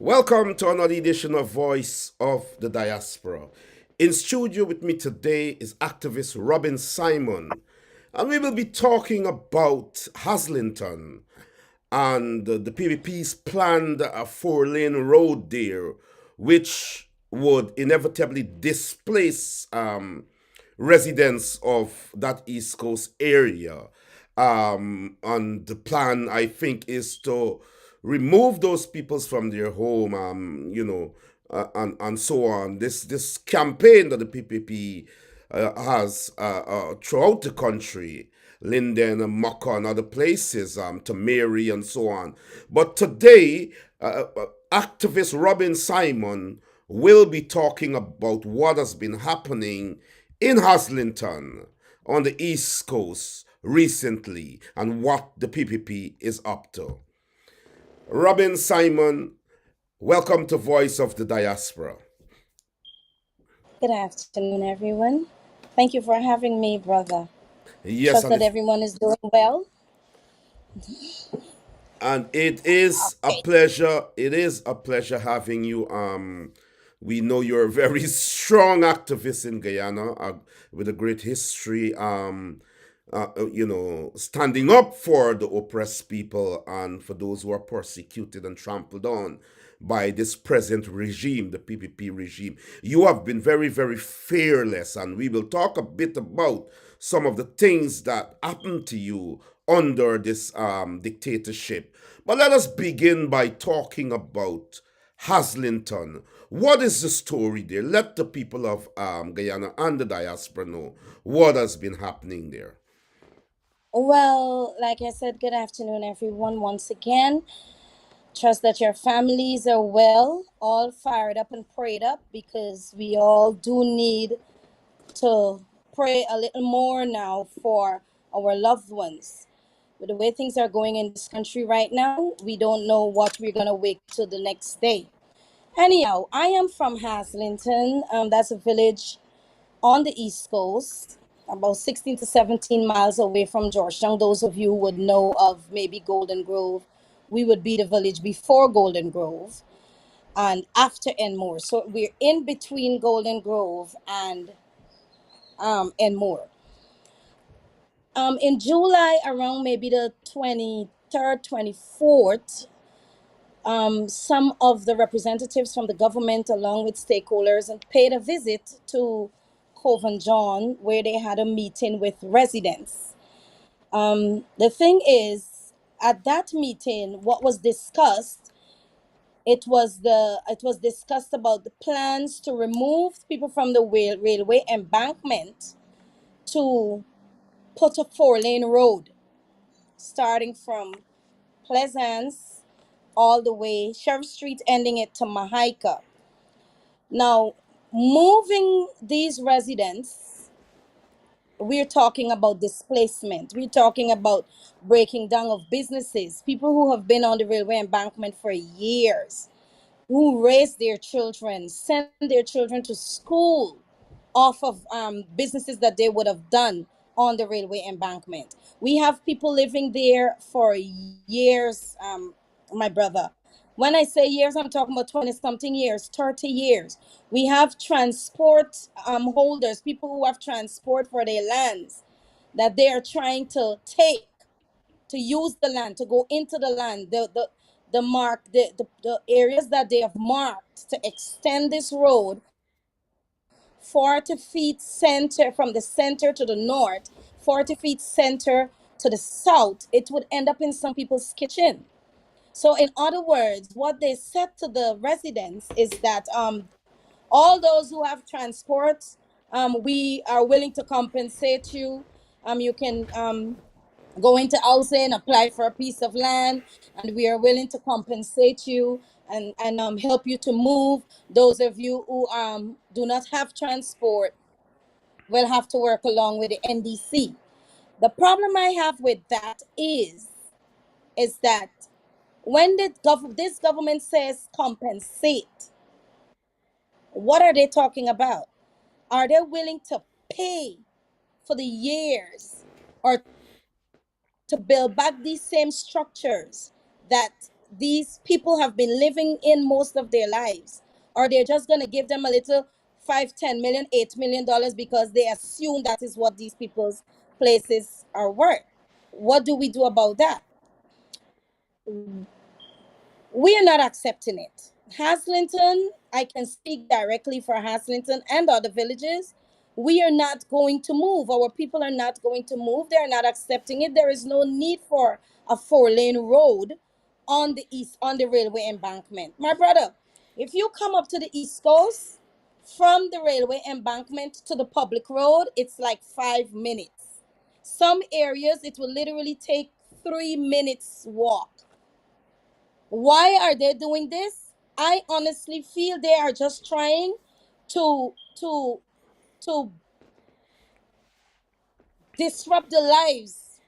Welcome to another edition of Voice of the Diaspora. In studio with me today is activist Robin Simon, and we will be talking about Haslington and the PVP's planned four-lane road there, which would inevitably displace residents of that East Coast area. And the plan, I think, is to remove those peoples from their home, and so on. This campaign that the PPP has throughout the country, Linden and Mocha and other places, to Mary and so on. But today, activist Robin Simon will be talking about what has been happening in Haslington on the East Coast recently and what the PPP is up to. Robin Simon, welcome to Voice of the Diaspora. Good afternoon, everyone. Thank you for having me, brother. Yes, Trust that everyone is doing well. and it is a Okay. pleasure. It is a pleasure having you. We know you're a very strong activist in Guyana, with a great history. Standing up for the oppressed people and for those who are persecuted and trampled on by this present regime, the PPP regime. You have been very, very fearless, and we will talk a bit about some of the things that happened to you under this dictatorship. But let us begin by talking about Haslington. What is the story there? Let the people of Guyana and the diaspora know what has been happening there. Well, like I said, good afternoon, everyone, once again. Trust that your families are well, all fired up and prayed up because we all do need to pray a little more now for our loved ones. With the way things are going in this country right now, we don't know what we're going to wake to the next day. Anyhow, I am from Haslington. That's a village on the East Coast, about 16 to 17 miles away from Georgetown. Those of you who would know of maybe Golden Grove, we would be the village before Golden Grove and after Enmore. So we're in between Golden Grove and Enmore. In July, around maybe the 23rd, 24th, some of the representatives from the government, along with stakeholders, and paid a visit to Coven John, where they had a meeting with residents. The thing is, at that meeting, what was discussed, it was discussed about the plans to remove people from the railway embankment to put a four-lane road starting from Pleasance all the way Sheriff Street, ending it to Mahaika. Now, moving these residents, we're talking about displacement. We're talking about breaking down of businesses, people who have been on the railway embankment for years, who raise their children, send their children to school off of businesses that they would have done on the railway embankment. We have people living there for years, my brother. When I say years, I'm talking about 20 something years, 30 years. We have transport holders, people who have transport for their lands that they are trying to take, to use the land, to go into the land, the areas that they have marked to extend this road 40 feet center from the center to the north, 40 feet center to the south. It would end up in some people's kitchen. So, in other words, what they said to the residents is that all those who have transport, we are willing to compensate you. You can go into housing, apply for a piece of land, and we are willing to compensate you and help you to move. Those of you who do not have transport will have to work along with the NDC. The problem I have with that is that when this government says compensate, what are they talking about? Are they willing to pay for the years or to build back these same structures that these people have been living in most of their lives, or they're just going to give them a little 5, 10 million, $8 million because they assume that is what these people's places are worth. What do we do about that? We are not accepting it. Haslington, I can speak directly for Haslington and other villages. We are not going to move. Our people are not going to move. They're not accepting it. There is no need for a 4 lane road on the east, on the railway embankment. My brother, if you come up to the East Coast from the railway embankment to the public road, it's like 5 minutes. Some areas it will literally take 3 minutes walk. Why are they doing this? I honestly feel they are just trying to to to disrupt the lives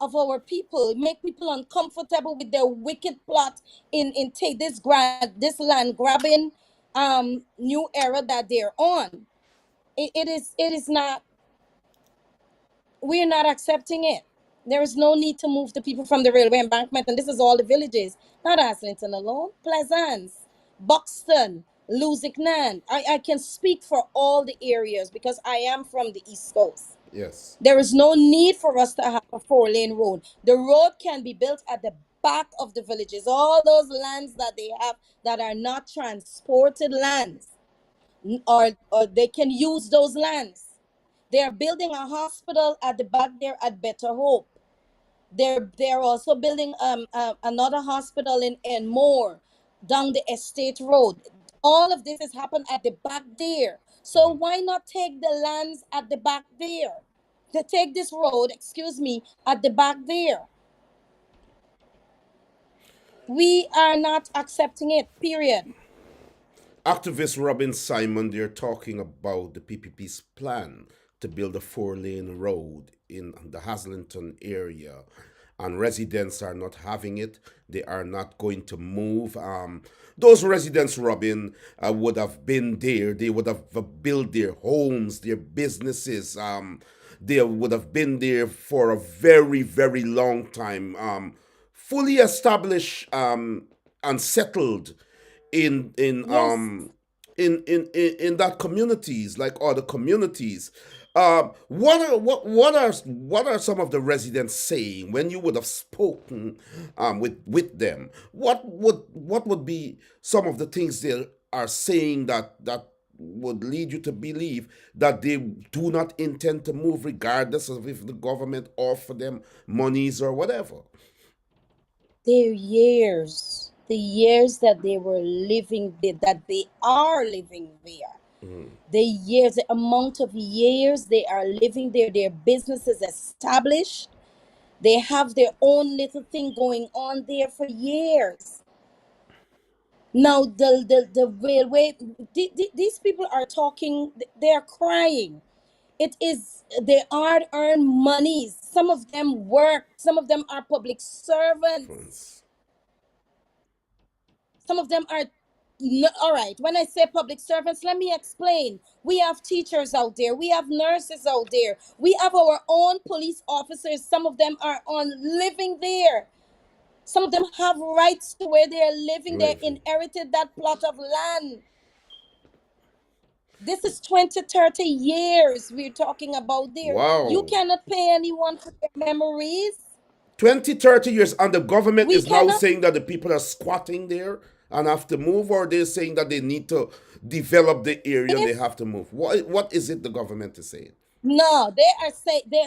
of our people, make people uncomfortable with their wicked plot in take this land grabbing new era that they're on. It is not, we're not accepting it. There is no need to move the people from the railway embankment, and this is all the villages, not Haslington alone. Pleasance, Buxton, Luzignan. I can speak for all the areas because I am from the East Coast. Yes. There is no need for us to have a 4 lane road. The road can be built at the back of the villages. All those lands that they have that are not transported lands, or they can use those lands. They are building a hospital at the back there at Better Hope. They're also building another hospital in Moore down the Estate Road. All of this has happened at the back there. So why not take the lands at the back there? To take this road, excuse me, at the back there. We are not accepting it. Period. Activist Robin Simon, they're talking about the PPP's plan to build a 4 lane road in the Haslington area. And residents are not having it. They are not going to move. Those residents, Robin, would have been there. They would have built their homes, their businesses. They would have been there for a very, very long time. Fully established and settled in in Yes, um in that communities like other communities. What are some of the residents saying when you would have spoken with them? What would be some of the things they are saying that would lead you to believe that they do not intend to move regardless of if the government offer them monies or whatever? their years, the years that they were living there, that they are living there, the years, the amount of years they are living there, their business is established. They have their own little thing going on there for years. Now the railway, these people are talking, they are crying. It is their hard earned monies. Some of them work, some of them are public servants, France. some of them are all right. When I say public servants, let me explain. We have teachers out there, we have nurses out there, we have our own police officers. Some of them are on living there. Some of them have rights to where they are living. They Living. inherited that plot of land. This is 20, 30 years we're talking about there. You Wow. cannot pay anyone for their memories. 20, 30 years, and the government We is now cannot. saying that the people are squatting there and have to move, or they're saying that they need to develop the area and they If have to move. What is it the government is saying? no, they are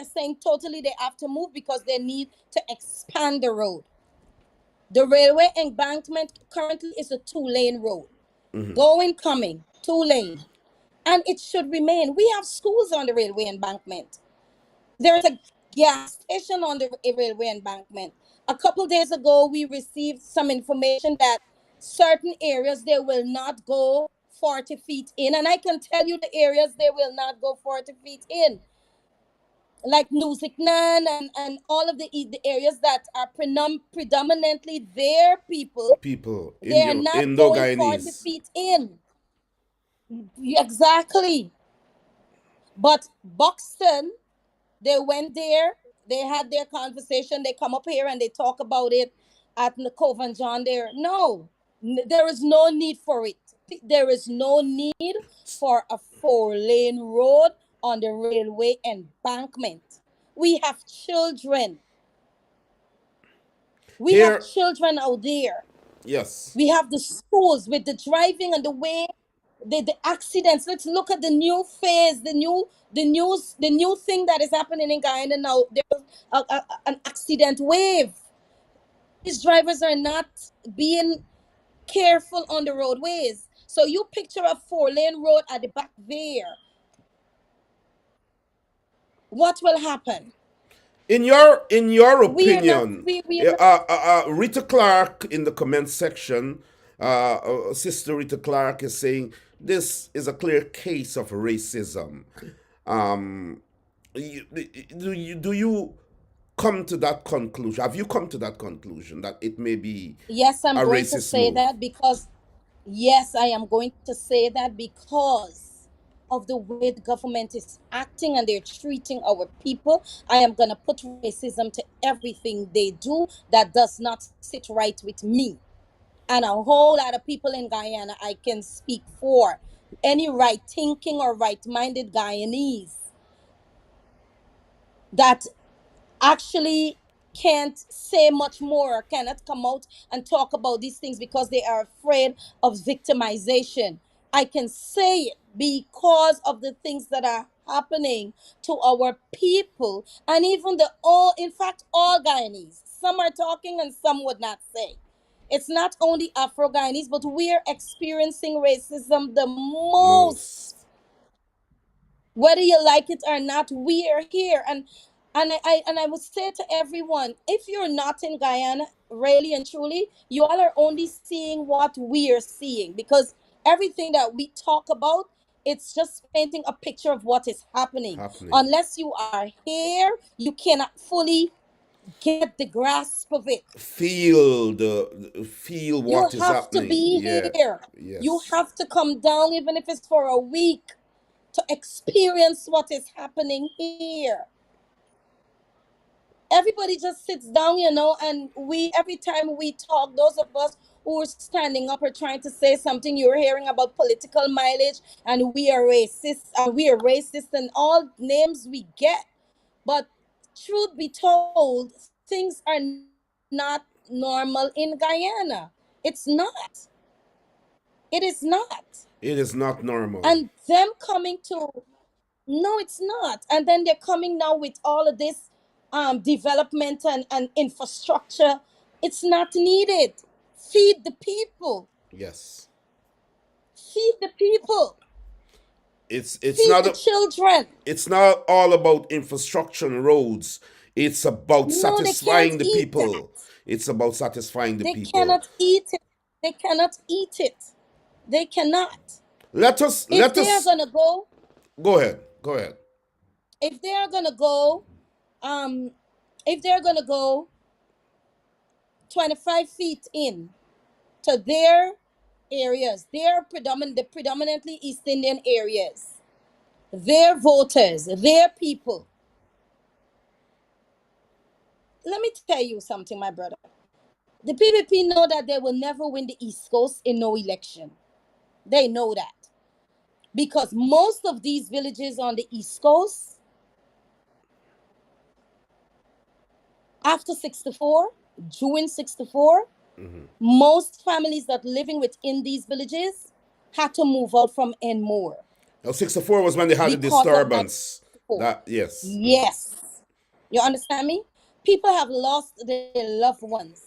saying totally they have to move because they need to expand the road. The railway embankment currently is a 2 lane road, going coming 2 lane, and it should remain. We have schools on the railway embankment. There's a gas station on the railway embankment. A couple days ago, we received some information that certain areas they will not go 40 feet in. And I can tell you the areas they will not go 40 feet in, like Nuziknan and all of the areas that are predominantly their people. People, They are not Indo going 40 Guyanese. feet in. Exactly. But Buxton, they went there, they had their conversation, they come up here and they talk about it. at the Cove and John there. No, there is no need for it. There is no need for a 4 lane road on the railway embankment. We have children. We have Here, children out there. yes. We have the schools with the driving and the way the accidents. Let's look at the new phase, the new thing that is happening in Guyana now. There's an accident wave. These drivers are not being careful on the roadways. So you picture a 4 lane road at the back there. What will happen? In your We are not. opinion, Rita Clark in the comment section, Sister Rita Clark is saying this is a clear case of racism. Um, do you come to that conclusion? Have you come to that conclusion that it may be Yes, I'm a going to racist say move? that because yes, I am going to say that because of the way the government is acting and they're treating our people. I am going to put racism to everything they do that does not sit right with me. And a whole lot of people in Guyana I can speak for. Any right thinking or right minded Guyanese that actually can't say much more, cannot come out and talk about these things because they are afraid of victimization. I can say it because of the things that are happening to our people and even the all, in fact, all Guyanese. Some are talking and some would not say. It's not only Afro Guyanese, but we're experiencing racism the most, Most. whether you like it or not. We are here, and I would say to everyone, if you're not in Guyana, really and truly, you all are only seeing what we are seeing because everything that we talk about, it's just painting a picture of what is happening. Happening. Unless you are here, you cannot fully get the grasp of it. Feel You what is have to happening. be Yeah. here. You Yes. have to come down, even if it's for a week, to experience what is happening here. Everybody just sits down, and we, every time we talk, those of us who are standing up or trying to say something, you're hearing about political mileage and we are racist and all names we get. But truth be told, things are not normal in Guyana. It's not. It is not. It is not normal. And them coming to, no, it's not. And then they're coming now with all of this development and infrastructure. It's not needed. Feed the people. Yes. Feed the people. It's Feed not the a, children. it's not all about infrastructure and roads. It's about No, they can't satisfying the eat that. people. It's about satisfying the They people. cannot eat it. They cannot eat it. They cannot. Let us If let they are us gonna go, go ahead. Go ahead. if they are gonna go, um, if they're gonna go 25 feet in to their areas, their predominantly East Indian areas, their voters, their people. Let me tell you something, my brother. The PPP know that they will never win the East Coast in no election. They know that. Because most of these villages on the East Coast, after 64, June 64, most families that living within these villages had to move out from Enmore Now, 64 was when they had the because of disturbance. I-64. That yes. Yes. You understand me? People have lost their loved ones.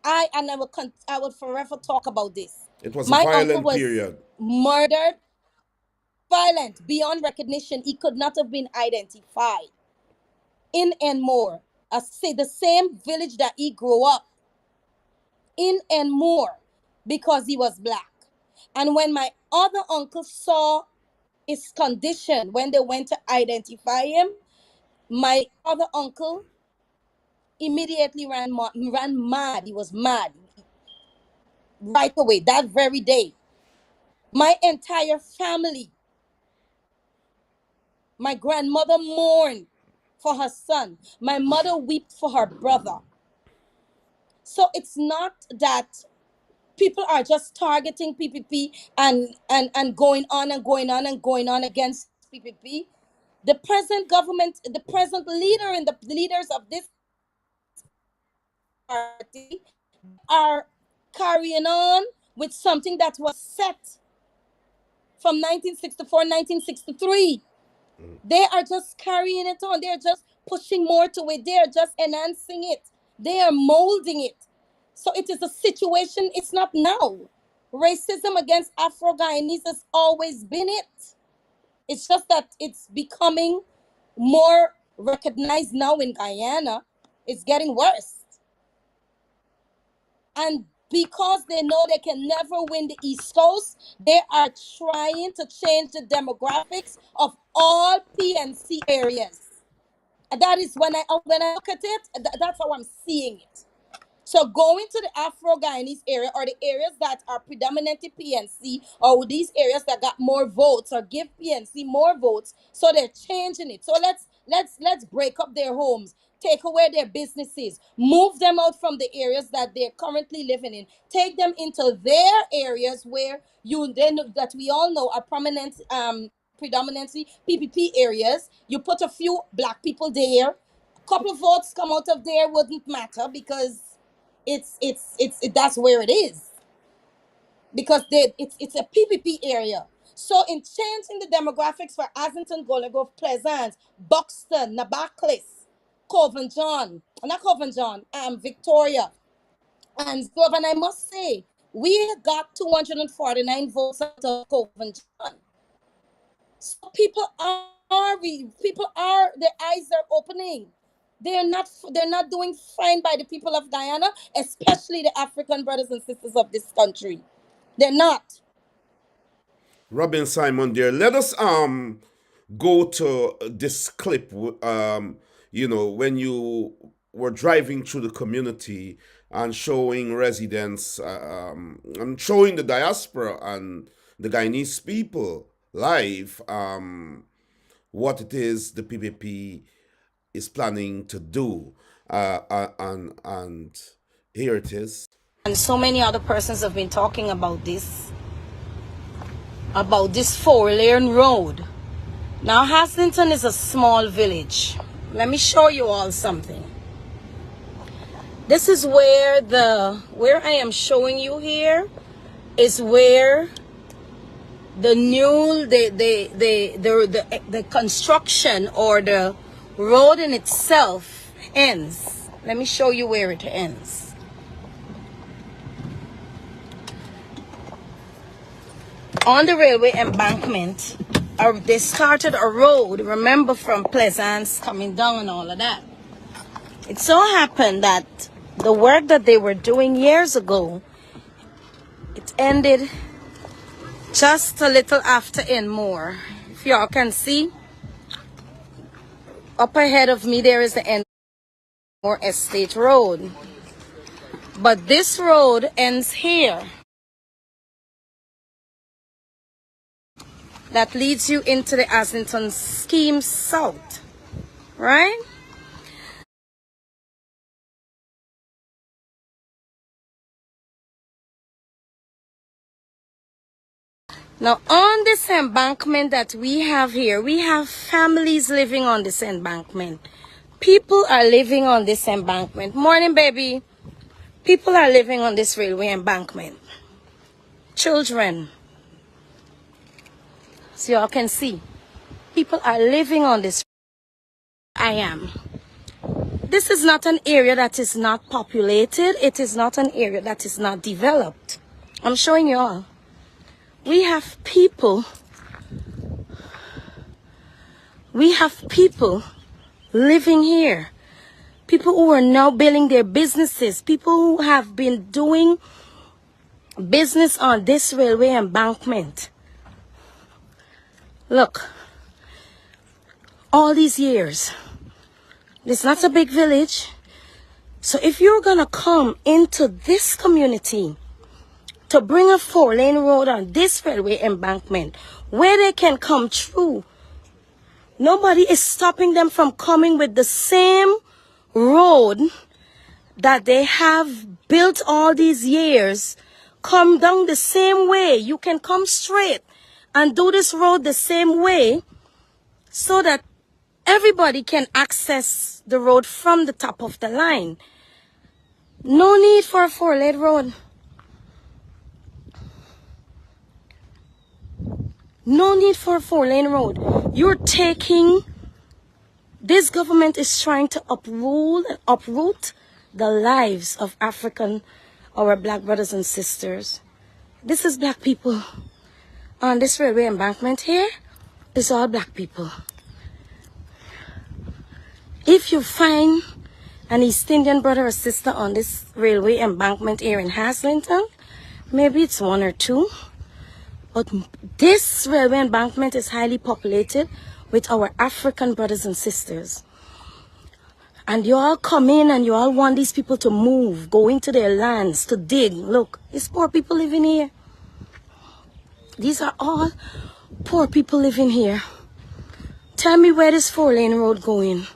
I would forever talk about this. It was a My uncle violent was period. murdered, violent, beyond recognition. He could not have been identified in Enmore. I say the same village that he grew up in Enmore because he was black. And when my other uncle saw his condition when they went to identify him, my other uncle immediately ran mad. He was mad right away that very day. My entire family, my grandmother mourned for her son. My mother wept for her brother. So it's not that people are just targeting PPP and going on and going on and going on against PPP. The present government, the present leader and the leaders of this party are carrying on with something that was set from 1964, 1963. They are just carrying it on. They're just pushing more to it. They are just enhancing it. They are molding it. So it is a situation, it's not now. Racism against Afro Guyanese has always been it. It's just that it's becoming more recognized now in Guyana. It's getting worse. And because they know they can never win the East Coast, they are trying to change the demographics of all PNC areas. And that is when I look at it, that's how I'm seeing it. So going to the Afro-Guyanese area or the areas that are predominantly PNC or these areas that got more votes or give PNC more votes, so they're changing it. So let's break up their homes, take away their businesses, move them out from the areas that they're currently living in, take them into their areas where you then that we all know are prominent predominantly PPP areas. You put a few black people there, a couple of votes come out of there wouldn't matter because that's where it is because it's a PPP area. So in changing the demographics for Haslington, Golden Grove, Pleasance, Buxton, Nabaclis, Coven John, not Coven John, Victoria, and Grove, and I must say we got 249 votes out of Coven John. So people are their eyes are opening. They're not doing fine by the people of Guyana, especially the African brothers and sisters of this country. They're not. Robin Simon there. Let us go to this clip. When you were driving through the community and showing residents and showing the diaspora and the Guyanese people live what it is the PPP is planning to do. And here it is. And so many other persons have been talking about this four-lane road. Now, Haslington is a small village. Let me show you all something. This is where I am showing you here is where the construction or the road in itself ends. Let me show you where it ends. On the railway embankment, they started a road, remember, from Pleasance coming down and all of that. It so happened that the work that they were doing years ago, it ended just a little after Enmore. If y'all can see, up ahead of me there is the Enmore Estate Road. But this road ends here. That leads you into the Haslington scheme south, right? Now, on this embankment that we have here, we have families living on this embankment. People are living on this embankment. Morning, baby. People are living on this railway embankment. Children. So y'all can see. People are living on this. I am. This is not an area that is not populated. It is not an area that is not developed. I'm showing you all. We have people living here. People who are now building their businesses. People who have been doing business on this railway embankment. Look, all these years, it's not a big village. So if you're gonna come into this community to bring a four-lane road on this railway embankment where they can come through, nobody is stopping them from coming with the same road that they have built all these years come down the same way. You can come straight and do this road the same way so that everybody can access the road from the top of the line. No need for a 4-lane road. No need for a 4-lane road. This government is trying to uproot the lives of our black brothers and sisters. This is black people. On this railway embankment here, it's all black people. If you find an East Indian brother or sister on this railway embankment here in Haslington, maybe it's one or two. But this railway embankment is highly populated with our African brothers and sisters. And you all come in and you all want these people to move, go into their lands, to dig. Look, it's poor people living here. These are all poor people living here. Tell me where this 4-lane road going.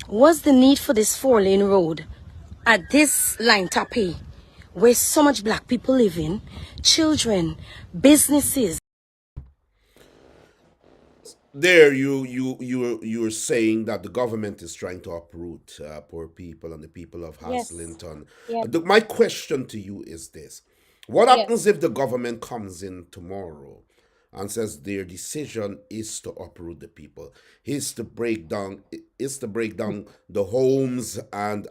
What's the need for this 4-lane road at this line top here, where so much black people live in, children, businesses? There, you're saying that the government is trying to uproot poor people and the people of Yes, Haslington. yes, My question to you is this: what happens yes, if the government comes in tomorrow and says their decision is to uproot the people, is to break down the homes and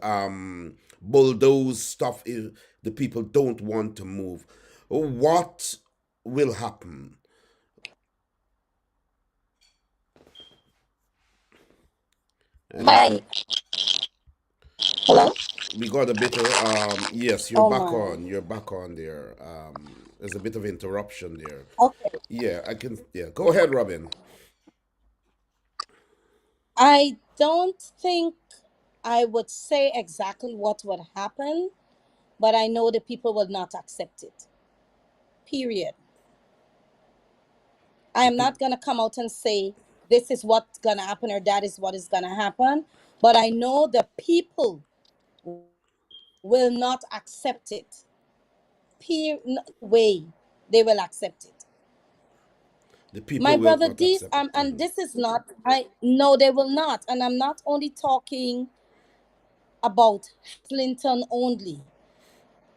bulldoze stuff if the people don't want to move? What will happen? And my, hello? we got a bit of yes, you're Oh back my. on. You're back on there. There's a bit of interruption there. Okay. Yeah, I can. Yeah, go ahead, Robin. I don't think I would say exactly what would happen, but I know the people will not accept it. Period. I The am people. not going to come out and say this is what's going to happen or that is what is going to happen, but I know the people will not accept it. Way they will accept it. The My people will brother, not these accept it. and this is not. I no, they will not, and I'm not only talking about Clinton only.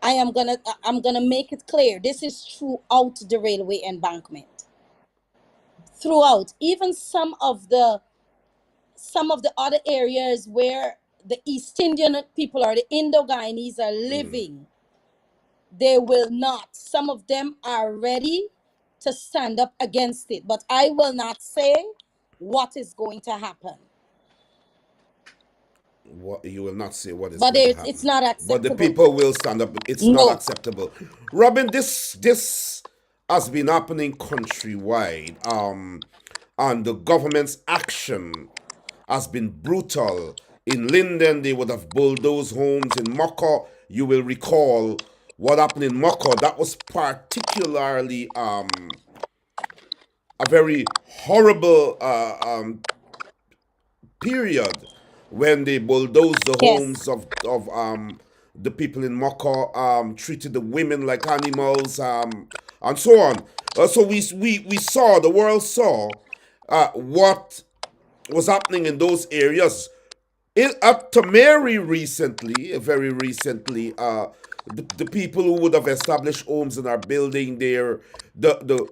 I'm gonna make it clear. This is throughout the railway embankment. Throughout, even some of the other areas where the East Indian people or the Indo Guyanese are living, they will not. Some of them are ready to stand up against it, but I will not say what is going to happen. What you will not say what is But going to it's happen, not but the acceptable. people will stand up. It's not No. acceptable. Robin, this has been happening countrywide. And the government's action has been brutal. In Linden, they would have bulldozed homes. In Moko, you will recall what happened in Moko. That was particularly a very horrible period when they bulldozed the Yes. homes of the people in Moko, treated the women like animals, and so on. So we saw, the world saw what was happening in those areas. At Tamari recently, very recently, the people who would have established homes and are building there, the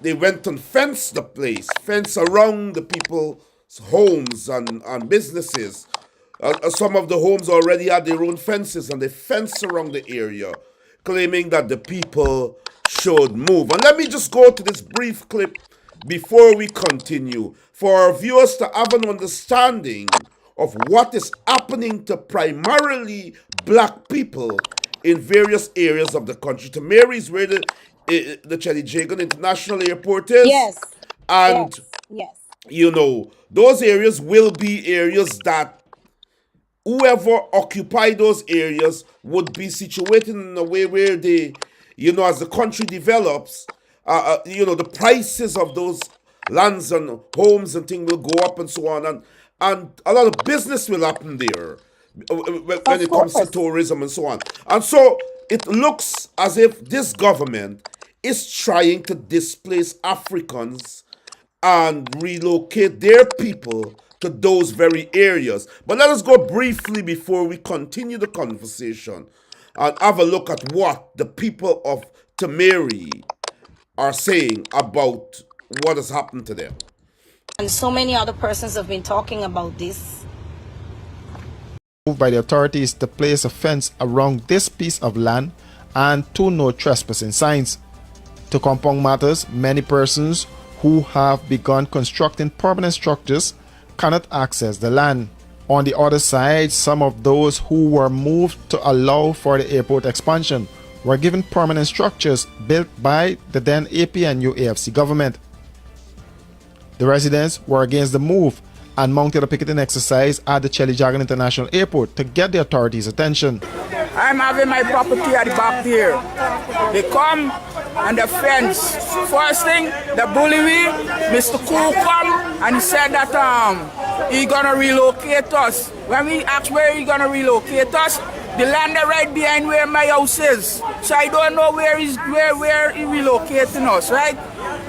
they went and fenced the place, fence around the people's homes and businesses. Some of the homes already had their own fences and they fenced around the area, claiming that the people should move. And let me just go to this brief clip before we continue for our viewers to have an understanding of what is happening to primarily black people in various areas of the country. To Mary's where the Chelly Jagan International Airport is, Yes. and Yes. Yes. those areas will be areas that whoever occupy those areas would be situated in a way where they, as the country develops, the prices of those lands and homes and things will go up and so on. And and a lot of business will happen there when Of it comes to course. tourism and so on. And so it looks as if this government is trying to displace Africans and relocate their people to those very areas. But let us go briefly before we continue the conversation and have a look at what the people of Tamari are saying about what has happened to them. And so many other persons have been talking about this. By the authorities to place a fence around this piece of land and two no trespassing signs. To compound matters, many persons who have begun constructing permanent structures cannot access the land. On the other side, some of those who were moved to allow for the airport expansion were given permanent structures built by the then APNU AFC government. The residents were against the move and mounted a picketing exercise at the Chelijagan International Airport to get the authorities' attention. I'm having my property at the back there. They come and the fence. First thing, the bully me, Mr. Cool come and he said that he gonna relocate us. When we asked where he gonna relocate us, the land right behind where my house is. So I don't know where he relocating us, right?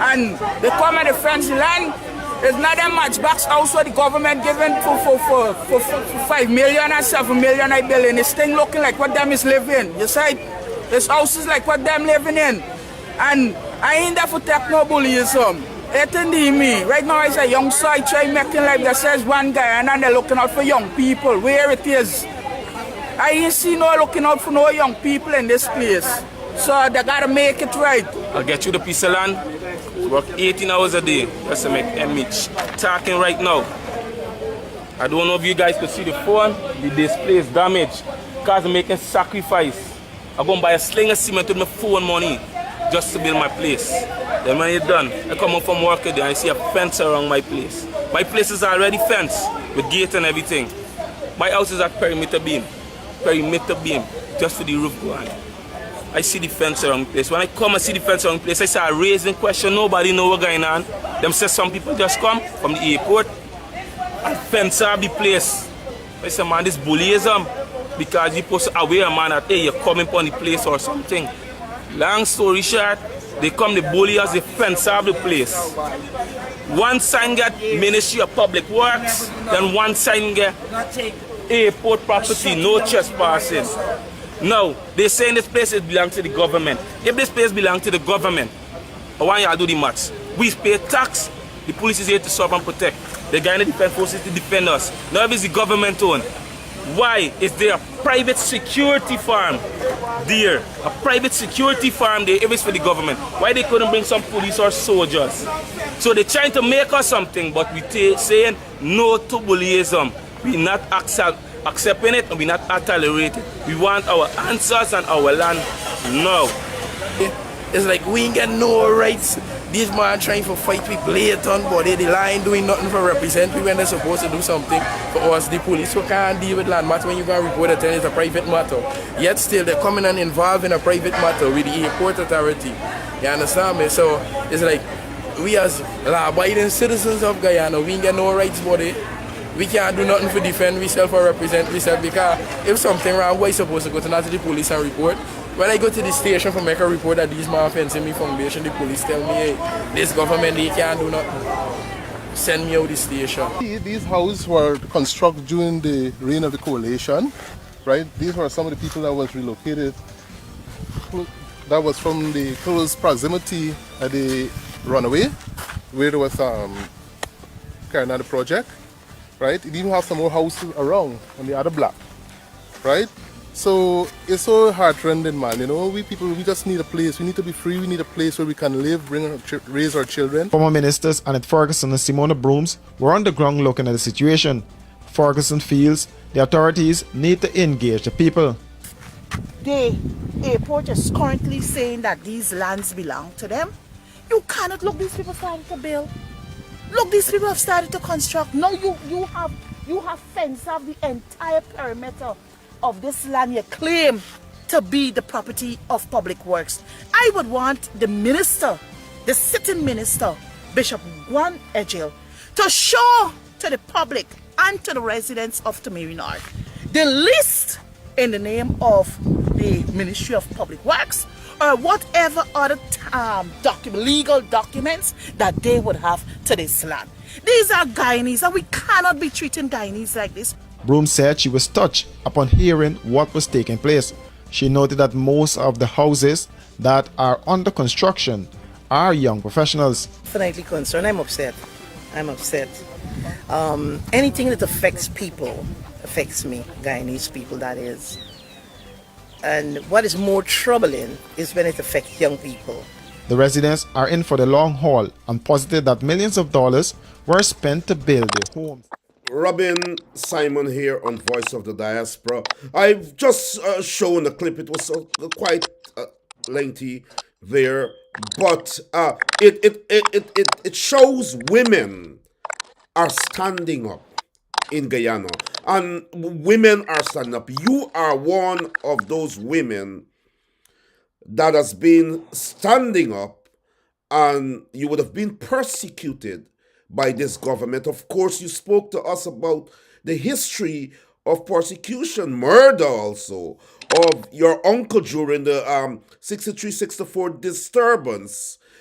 And they come and the fence the land. It's not that much box house what the government giving for 5 million and 7 million I building. This thing looking like what them is living. You see, this house is like what them living in. And I ain't there for take no bullyism. It ain't me. Right now I say young side try making like that says one guy and then they're looking out for young people. Where it is. I ain't see no looking out for no young people in this place. So they gotta make it right. I'll get you the piece of land. Work 18 hours a day just to make image. Talking right now. I don't know if you guys could see the phone, the display is damaged. Because I'm making sacrifice. I'm going to buy a sling of cement with my phone money just to build my place. Then when it's done, I come home from work today and I see a fence around my place. My place is already fenced with gate and everything. My house is at perimeter beam, just for the roof go on. I see the fence around the place. When I come and see the fence around the place, I start raising question. Nobody know what's going on. Them say some people just come from the airport and fence up the place. I say, man, this bullyism. Because you're supposed to aware a man that, hey, you're coming upon the place or something. Long story short, they come, the bully us, they fence up the place. One sign get Ministry of Public Works, then one sign get airport property, no trespassing. Now, they saying this place belongs to the government. If this place belongs to the government, I want y'all do the maths. We pay tax, the police is here to serve and protect. The guy in the defense forces to defend us. Now if it's the government owned, why is there a private security farm there? A private security farm there if it's for the government. Why they couldn't bring some police or soldiers? So they're trying to make us something, but we saying no to bullyism. We're not accepting it and we're not tolerating it. We want our answers and our land now. It's like we ain't got no rights. These man trying to fight people later, but they lying doing nothing for represent people when they're supposed to do something for us. The police who can't deal with land matter when you can report it and it's a private matter. Yet still they're coming and involved in a private matter with the airport authority. You understand me? So it's like we as law-abiding citizens of Guyana, we ain't got no rights, buddy. We can't do nothing to defend ourselves or represent ourselves because if something wrong, we're supposed to go to the police and report. When I go to the station for make a report that these man fencing me foundation, the police tell me, hey, this government, they can't do nothing. Send me out the station. These houses were constructed during the reign of the coalition, right? These were some of the people that was relocated. That was from the close proximity of the runaway, where there was carrying out the project, right? It even have some more houses around on the other block, right? So it's so heartrending, man. You know, we people, we just need a place. We need to be free. We need a place where we can live, raise our children. Former ministers Annette Ferguson and Simona Brooms were on the ground looking at the situation. Ferguson feels the authorities need to engage the people. The airport is currently saying that these lands belong to them. You cannot look, these people started to build. Look, these people have started to construct. Now you have fenced off the entire perimeter of this land you claim to be the property of Public Works. I would want the minister, the sitting minister, Bishop Gwan Ejil, to show to the public and to the residents of Tamari North. The list in the name of the Ministry of Public Works or whatever other legal documents that they would have to this land. These are Guyanese, and we cannot be treating Guyanese like this. Broom said she was touched upon hearing what was taking place. She noted that most of the houses that are under construction are young professionals. Definitely concerned. I'm upset. I'm upset. Anything that affects people affects me, Guyanese people, that is. And what is more troubling is when it affects young people. The residents are in for the long haul and positive that millions of dollars were spent to build their homes. Robin Simon here on Voice of the Diaspora. I've just shown a clip. It was quite lengthy there, but it shows women are standing up in Guyana, and women are standing up. You are one of those women that has been standing up, and you would have been persecuted by this government. Of course, you spoke to us about the history of persecution, murder also, of your uncle during the 63-64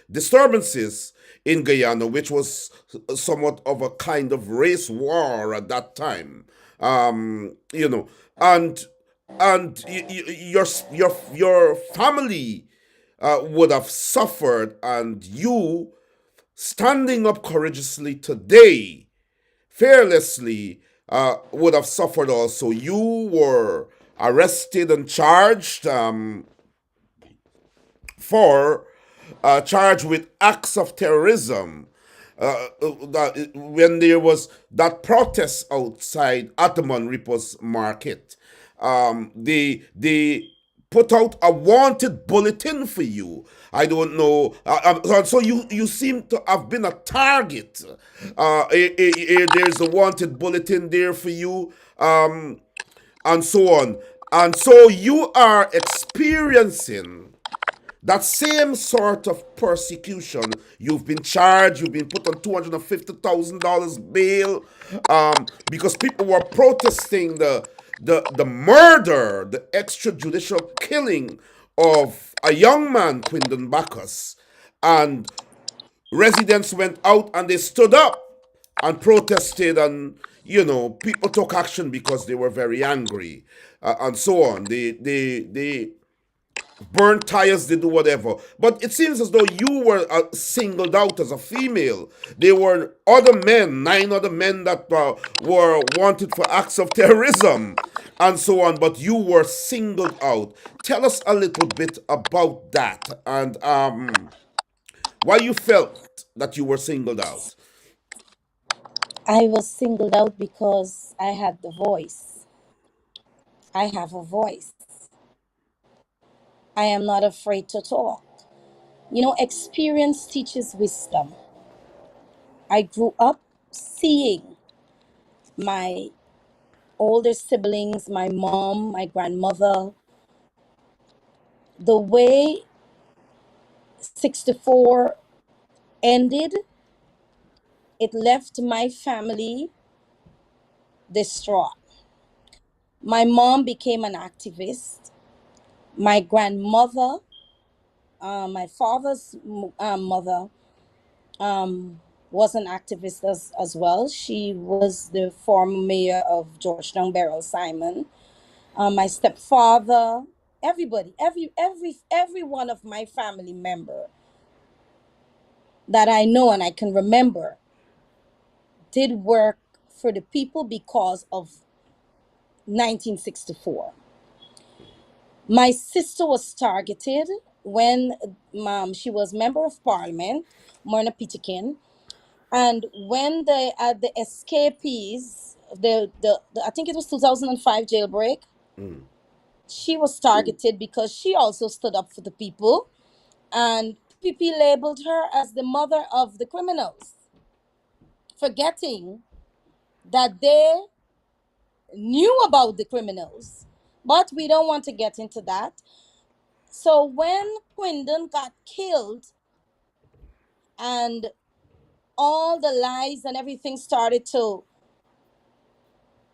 disturbances in Guyana, which was somewhat of a kind of race war at that time. You know, and your family would have suffered, and you standing up courageously today, fearlessly, would have suffered also. You were arrested and charged charged with acts of terrorism. When there was that protest outside Ataman Ripo's market, they put out a wanted bulletin for you. I don't know. So you seem to have been a target. There's a wanted bulletin there for you, and so on. And so you are experiencing that same sort of persecution. You've been charged, you've been put on $250,000 bail, because people were protesting the murder, the extrajudicial killing of a young man, Quindon Bacchus. And residents went out and they stood up and protested, and people took action because they were very angry, and so on. They burn tires, they do whatever. But it seems as though you were singled out as a female. There were other men, 9 other men that were wanted for acts of terrorism and so on, but you were singled out. Tell us a little bit about that, and why you felt that you were singled out. I was singled out because I had the voice. I have a voice. I am not afraid to talk. Experience teaches wisdom. I grew up seeing my older siblings, my mom, my grandmother, the way 64 ended, it left my family distraught. My mom became an activist. My grandmother, my father's mother, was an activist as well. She was the former mayor of Georgetown, Beryl Simon. My stepfather, everybody, every one of my family member that I know and I can remember did work for the people because of 1964. My sister was targeted when she was member of parliament, Myrna Peterkin, and when the escapees, the I think it was 2005 jailbreak, she was targeted because she also stood up for the people, and PP labeled her as the mother of the criminals, forgetting that they knew about the criminals. But we don't want to get into that. So when Quindon got killed and all the lies and everything started to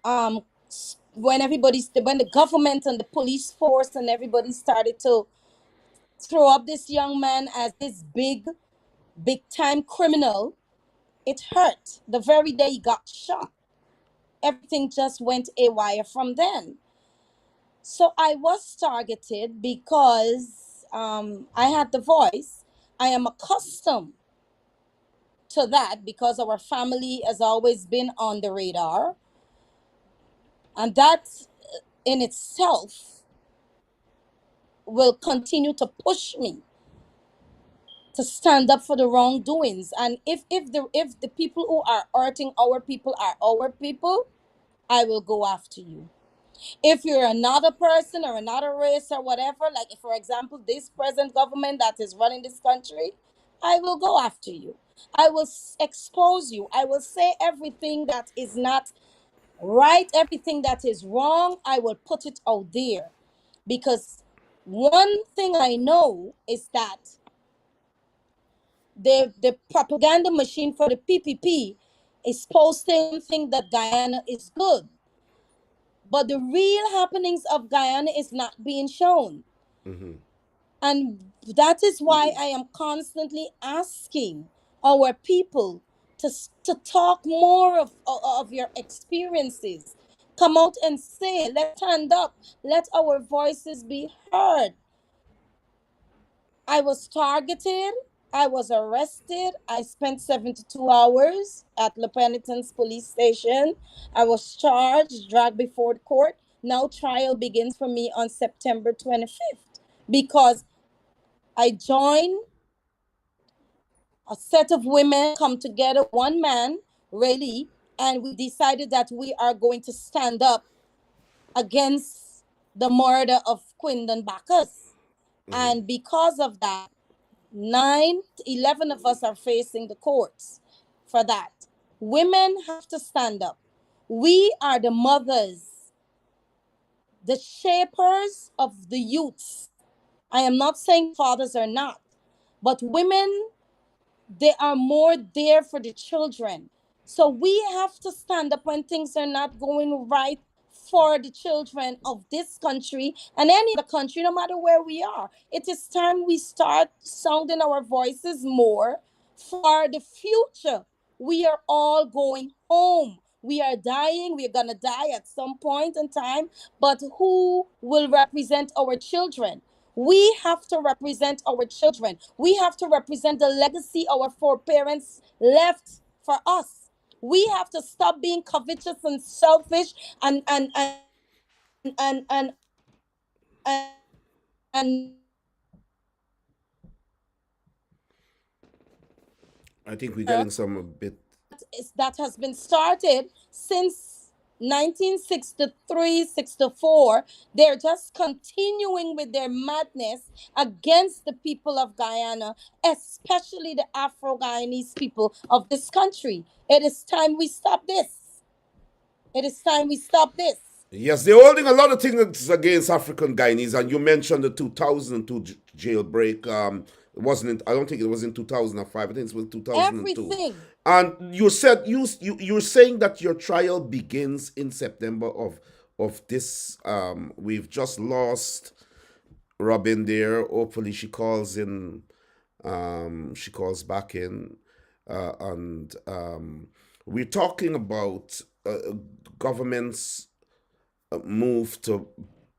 When the government and the police force and everybody started to throw up this young man as this big time criminal, it hurt. The very day he got shot, everything just went awry from then. So I was targeted because I had the voice. I am accustomed to that because our family has always been on the radar. And that in itself will continue to push me to stand up for the wrongdoings. And if the people who are hurting our people are our people, I will go after you. If you're another person or another race or whatever, like if, for example, this present government that is running this country, I will go after you. I will expose you. I will say everything that is not right, everything that is wrong. I will put it out there because one thing I know is that the propaganda machine for the PPP is posting thing that Guyana is good, but the real happenings of Guyana is not being shown. And that is why I am constantly asking our people to talk more of your experiences. Come out and say, let's stand up, let our voices be heard. I was targeted, I was arrested, I spent 72 hours at Le Penitence police station. I was charged, dragged before the court. Now trial begins for me on September 25th because I joined a set of women come together, one man, really, and we decided that we are going to stand up against the murder of Quindon Bacchus. And because of that, 11 of us are facing the courts for that. Women have to stand up. We are the mothers, the shapers of the youths. I am not saying fathers are not, but women, they are more there for the children. So we have to stand up when things are not going right for the children of this country and any other country, no matter where we are. It is time we start sounding our voices more for the future. We are all going home. We are dying. We're going to die at some point in time. But who will represent our children? We have to represent our children. We have to represent the legacy our foreparents left for us. We have to stop being covetous and selfish and and I think we're getting some a bit. that has been started since 1963, 64. They're just continuing with their madness against the people of Guyana, especially the Afro-Guyanese people of this country. It is time we stop this. It is time we stop this. Yes, they're holding a lot of things against African Guyanese, and you mentioned the 2002 jailbreak. It wasn't. I don't think it was in 2005. I think it was 2002. Everything. And you said you're saying that your trial begins in September of this. We've just lost Robin there. Hopefully, she calls in. She calls back in, and we're talking about governments move to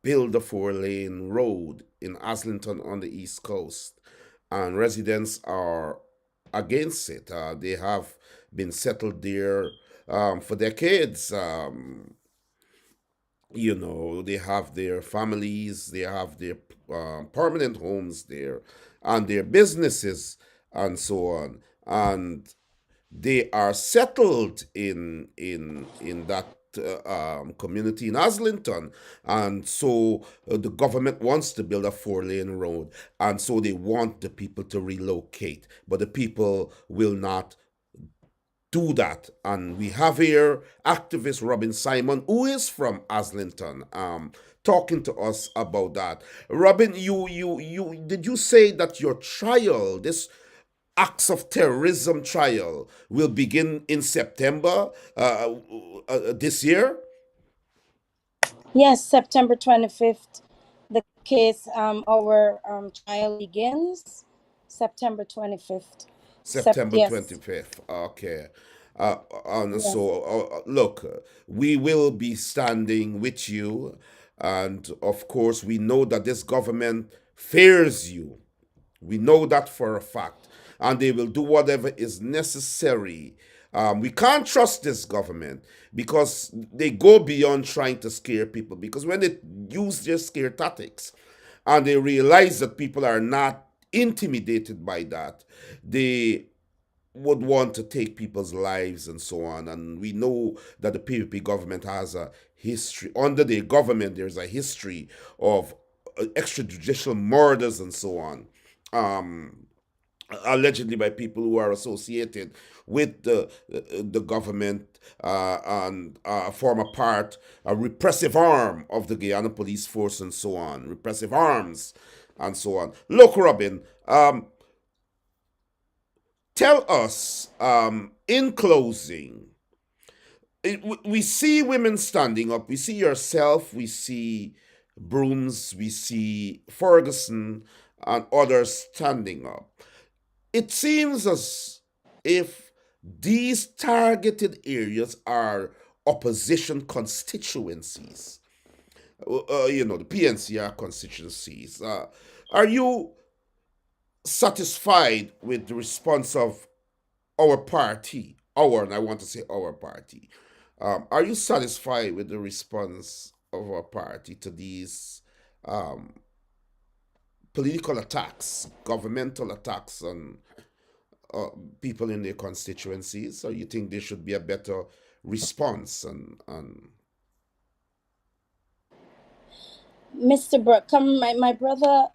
build a 4-lane road in Haslington on the East Coast, and residents are against it. They have been settled there for decades. They have their families, they have their permanent homes there, and their businesses, and so on. And they are settled in that community in Haslington, and so the government wants to build a 4-lane road, and so they want the people to relocate, but the people will not do that. And we have here activist Robin Simon, who is from Haslington, talking to us about that. Robin, you did you say that your trial, this acts of terrorism trial, will begin in September this year? Yes, September 25th, the case, our trial begins. September 25th. September Yes, 25th. Okay. And yes. so, look, we will be standing with you. And of course, we know that this government fears you. We know that for a fact. And they will do whatever is necessary. We can't trust this government because they go beyond trying to scare people. Because when they use their scare tactics and they realize that people are not intimidated by that, they would want to take people's lives and so on. And we know that the PPP government has a history. Under the government, there's a history of extrajudicial murders and so on. Um, Allegedly by people who are associated with the government and form a part, a repressive arm of the Guyana police force and so on, repressive arms and so on. Look, Robin, tell us in closing. We see women standing up. We see yourself. We see Brooms. We see Ferguson and others standing up. It seems as if these targeted areas are opposition constituencies. The PNCR constituencies. Are you satisfied with the response of our party? And I want to say our party. Are you satisfied with the response of our party to these um, political attacks, governmental attacks on uh, people in their constituencies, or you think there should be a better response? And Mr. Brooke, my brother,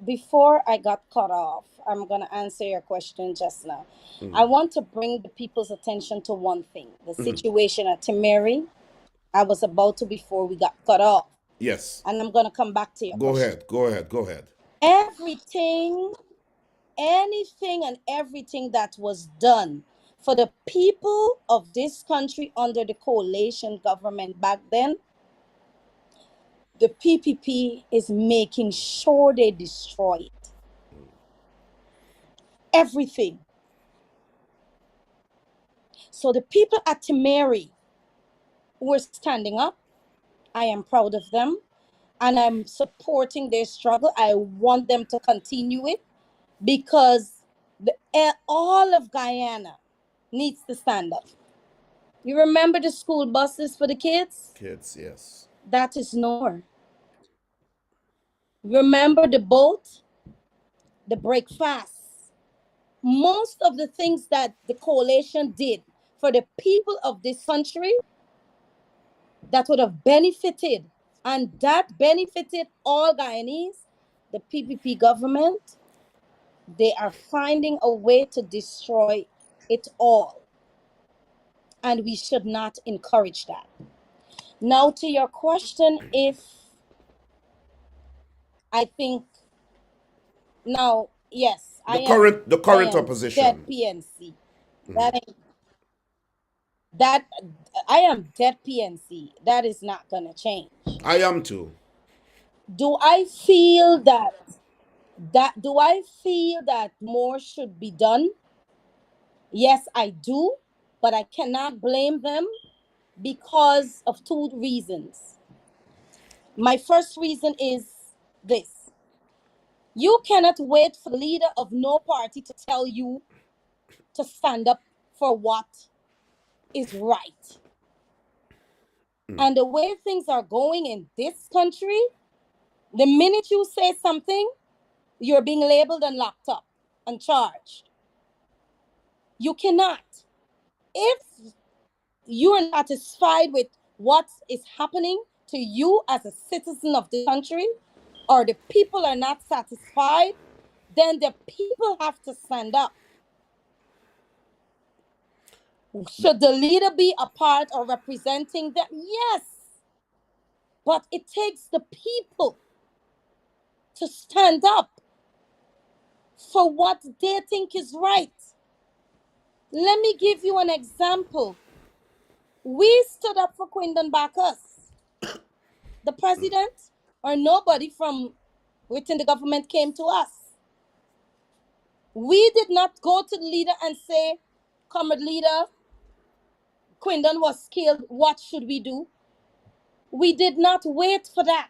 before I got cut off, I'm going to answer your question just now. I want to bring the people's attention to one thing, the situation at Timeri. I was about to before we got cut off. yes, And I'm going to come back to your go question. ahead, go ahead, go ahead. Everything, anything and everything that was done for the people of this country under the coalition government back then, the PPP is making sure they destroy it. Everything. So the people at Timeri who are standing up, I am proud of them and I'm supporting their struggle. I want them to continue it because all of Guyana needs to stand up. You remember the school buses for the kids? Kids, yes. That is no more. Remember the boat, the breakfast. Most of the things that the coalition did for the people of this country that would have benefited, and that benefited all Guyanese, the PPP government, they are finding a way to destroy it all. And we should not encourage that. Now, to your question, if I think now, yes, The current I am dead opposition. PNC. That ain't that I am dead PNC. That is not gonna change. I am too. Do I feel that more should be done? Yes, I do, but I cannot blame them because of two reasons. My first reason is this. You cannot wait for the leader of no party to tell you to stand up for what is right. And the way things are going in this country, the minute you say something, you're being labeled and locked up and charged. You cannot. If you're not satisfied with what is happening to you as a citizen of the country, or the people are not satisfied, then the people have to stand up. Should the leader be a part of representing them? Yes. But it takes the people to stand up for what they think is right. Let me give you an example. We stood up for Quindon Bacchus. the president or nobody from within the government came to us. We did not go to the leader and say, comrade leader, Quindon was killed. What should we do? We did not wait for that.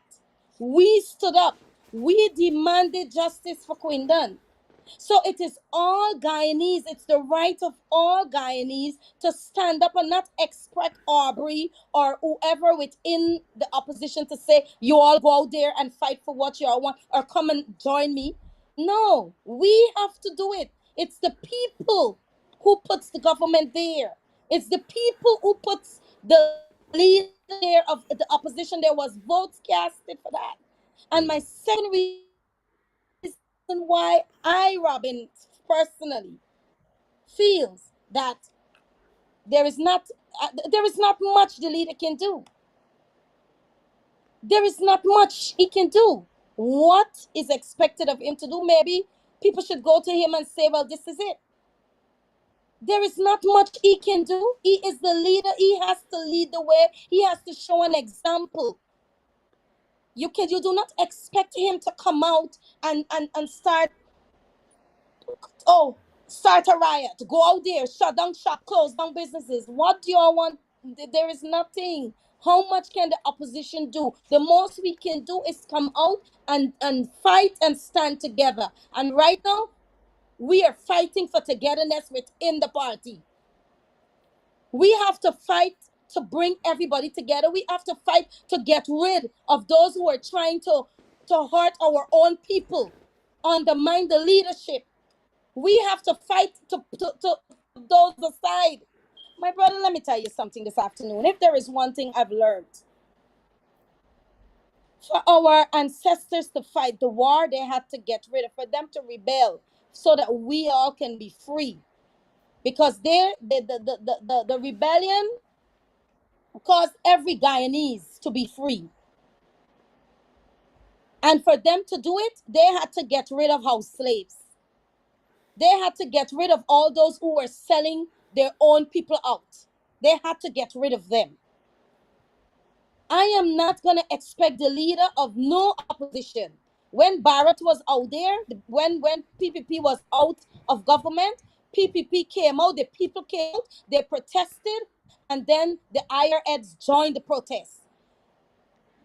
We stood up. We demanded justice for Quindon. So it is all Guyanese. It's the right of all Guyanese to stand up and not expect Aubrey or whoever within the opposition to say, you all go out there and fight for what you all want or come and join me. No, we have to do it. It's the people who puts the government there. It's the people who puts the leader there of the opposition. There was votes casted for that. And my second reason why I, Robin, personally feels that there is not much the leader can do. There is not much he can do. What is expected of him to do? Maybe people should go to him and say, well, this is it. There is not much he can do. He is the leader. He has to lead the way. He has to show an example. You do not expect him to come out and start a riot, go out there, shut down shop, close down businesses. What do you all want? There is nothing. How much can the opposition do? The most we can do is come out and fight and stand together. And right now, we are fighting for togetherness within the party. We have to fight to bring everybody together. We have to fight to get rid of those who are trying to hurt our own people, undermine the leadership. We have to fight to those aside. My brother, let me tell you something this afternoon. If there is one thing I've learned, for our ancestors to fight the war, they had to get rid of, for them to rebel, so that we all can be free. Because the rebellion caused every Guyanese to be free. And for them to do it, they had to get rid of house slaves. They had to get rid of all those who were selling their own people out. They had to get rid of them. I am not going to expect the leader of no opposition. When Barrett was out there, when PPP was out of government, PPP came out, the people came out, they protested, and then the IRS joined the protest.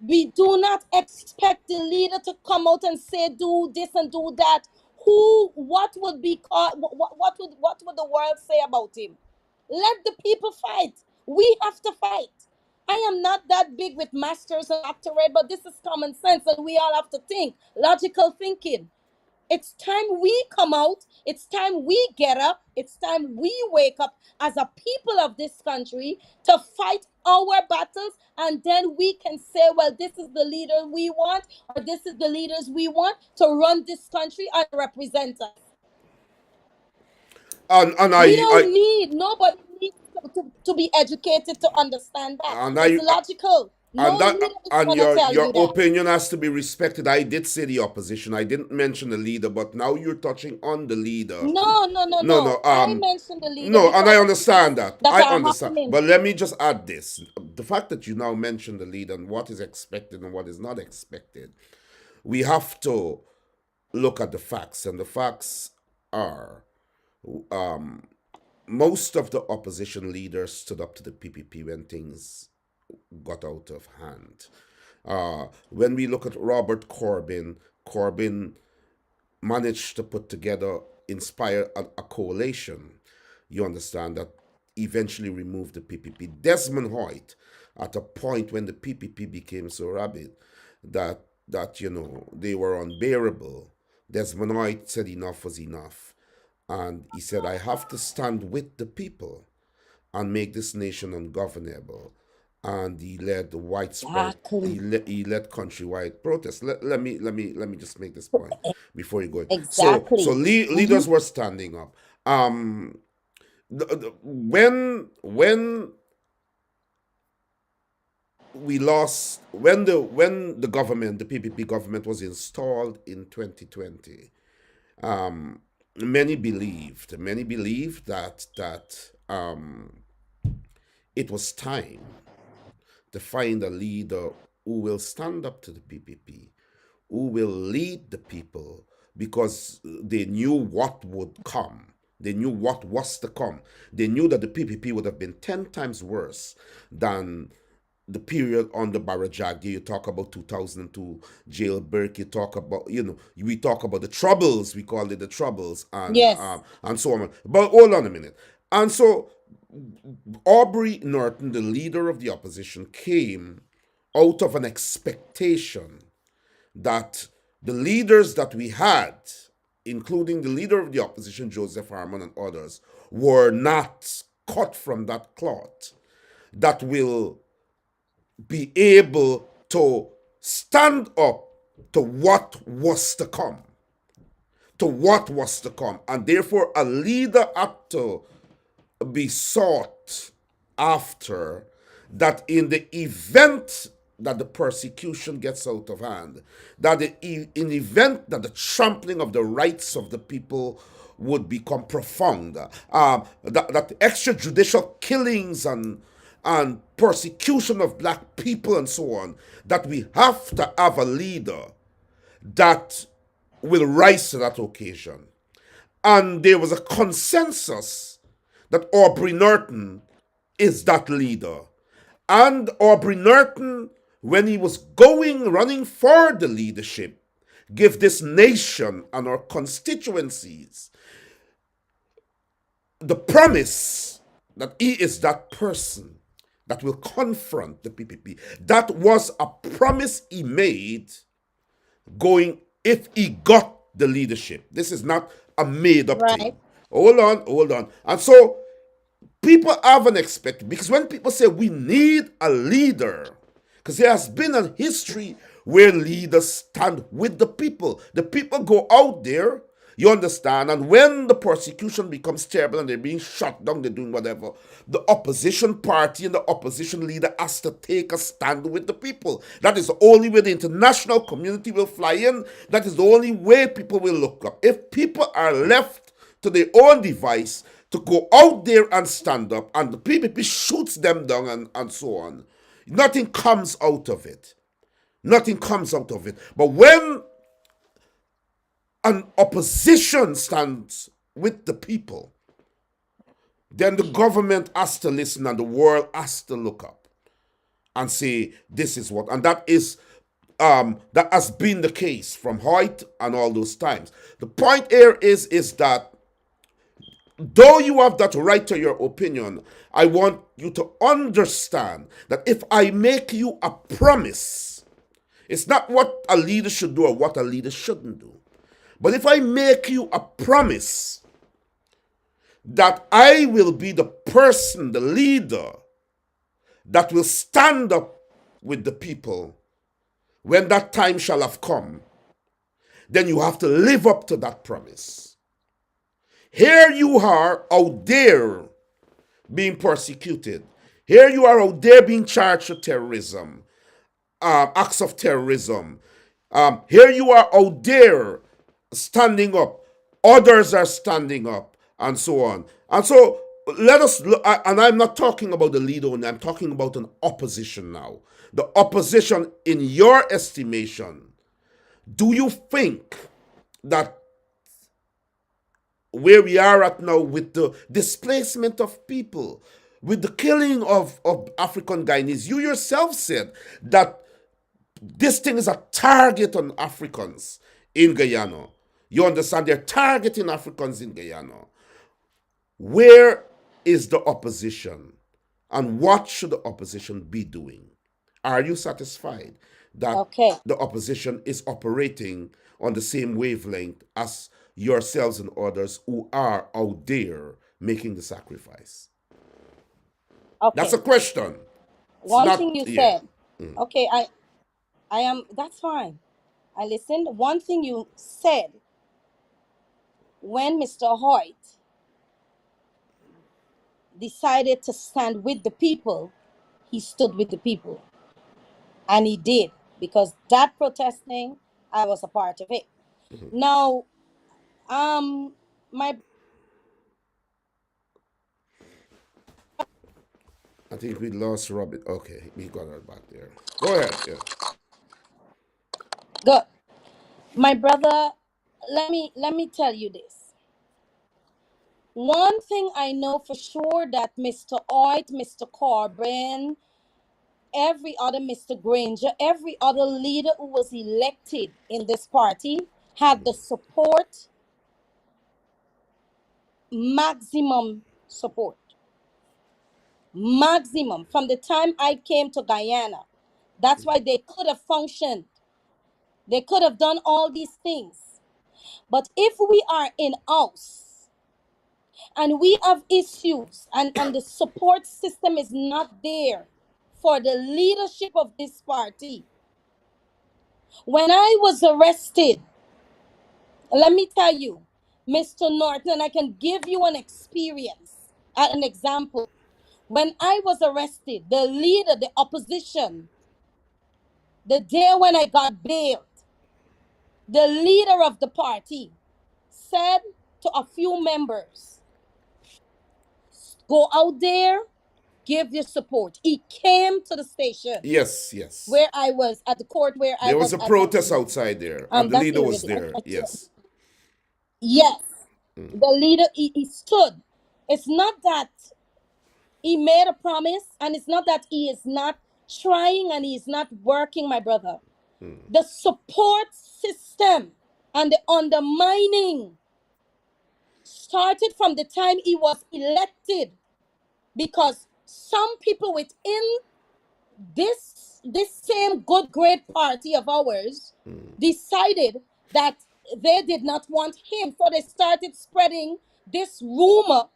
We do not expect the leader to come out and say, do this and do that. What would be called? What would the world say about him? Let the people fight. We have to fight. I am not that big with masters and doctorate, but this is common sense, and we all have to think logical thinking. It's time we come out. It's time we get up. It's time we wake up as a people of this country to fight our battles, and then we can say, well, this is the leader we want, or this is the leaders we want to run this country and represent us. Nobody needs to be educated to understand that. It's logical. No leader is going to tell you that. Your opinion has to be respected. I did say the opposition. I didn't mention the leader, but now you're touching on the leader. No. I mentioned the leader. No, and I understand that. I understand. Happening. But let me just add this. The fact that you now mention the leader and what is expected and what is not expected, we have to look at the facts. And the facts are most of the opposition leaders stood up to the PPP when things got out of hand. When we look at Robert Corbyn managed to put together, inspire a coalition, you understand, that eventually removed the PPP. Desmond Hoyt, at a point when the PPP became so rabid that they were unbearable, Desmond Hoyt said enough was enough. And he said, I have to stand with the people and make this nation ungovernable. And he led the widespread, he led countrywide protests. Let me just make this point before you go. Exactly. So leaders were standing up. When the government, the PPP government, was installed in 2020, many believed that it was time to find a leader who will stand up to the PPP, who will lead the people because they knew what would come. They knew what was to come. They knew that the PPP would have been 10 times worse than the period under Barajagi. You talk about 2002 jailbreak. You talk about, we talk about the troubles. We call it the troubles, Yes. and so on. But hold on a minute. And so Aubrey Norton, the leader of the opposition, came out of an expectation that the leaders that we had, including the leader of the opposition, Joseph Harmon, and others, were not cut from that cloth that will be able to stand up to what was to come. To what was to come. And therefore, a leader had to be sought after, that in the event that the persecution gets out of hand, that in the event that the trampling of the rights of the people would become profound, that extrajudicial killings and persecution of black people and so on, that we have to have a leader that will rise to that occasion. And there was a consensus that Aubrey Norton is that leader. And Aubrey Norton, when he was running for the leadership, gave this nation and our constituencies the promise that he is that person that will confront the PPP. That was a promise he made going if he got the leadership. This is not a made up Right. thing. Hold on. And so people have an expect, because when people say we need a leader, because there has been a history where leaders stand with the people. The people go out there, you understand, and when the persecution becomes terrible and they're being shot down, they're doing whatever, the opposition party and the opposition leader has to take a stand with the people. That is the only way the international community will fly in. That is the only way people will look up. If people are left to their own device to go out there and stand up, and the PPP shoots them down and so on, nothing comes out of it. Nothing comes out of it. But when an opposition stands with the people, then the government has to listen and the world has to look up and say, this is what. And that has been the case from Hoyt and all those times. The point here is that though you have that right to your opinion, I want you to understand that if I make you a promise, it's not what a leader should do or what a leader shouldn't do. But if I make you a promise that I will be the person, the leader, that will stand up with the people when that time shall have come, then you have to live up to that promise. Here you are out there being persecuted. Here you are out there being charged with terrorism, acts of terrorism. Here you are out there standing up. Others are standing up, and so on. And so let us look, and I'm not talking about the leader only, I'm talking about an opposition now. The opposition, in your estimation, do you think that where we are at now with the displacement of people, with the killing of African Guyanese, you yourself said that this thing is a target on Africans in Guyana. You understand? They're targeting Africans in Guyana. Where is the opposition? And what should the opposition be doing? Are you satisfied that Okay. the opposition is operating on the same wavelength as yourselves and others who are out there making the sacrifice? Okay. That's a question. It's One not, thing you yeah. said. Okay, I am, that's fine. I listened. One thing you said, when Mr. Hoyt decided to stand with the people, he stood with the people. And he did, because that protesting, I was a part of it. Now, my I think we lost Robin. Okay, we got her back there. Go ahead. Yeah. Good. My brother, let me tell you this. One thing I know for sure that Mr. Oit, Mr. Corbyn, every other Mr. Granger, every other leader who was elected in this party had the support, maximum support. Maximum. From the time I came to Guyana. That's why they could have functioned. They could have done all these things. But if we are in house and we have issues and the support system is not there for the leadership of this party. When I was arrested, let me tell you, Mr. Norton, I can give you an experience, an example. When I was arrested, the leader, the opposition, the day when I got bailed, the leader of the party said to a few members, go out there, give your support. He came to the station Yes, yes. where I was, at the court where I There was was a protest arrested. outside there, and the That leader area was there. there. Yes. Yes. The leader, he stood. It's not that he made a promise, and it's not that he is not trying and he is not working, my brother. The support system and the undermining started from the time he was elected, because some people within this same good great party of ours decided that they did not want him, so they started spreading this rumor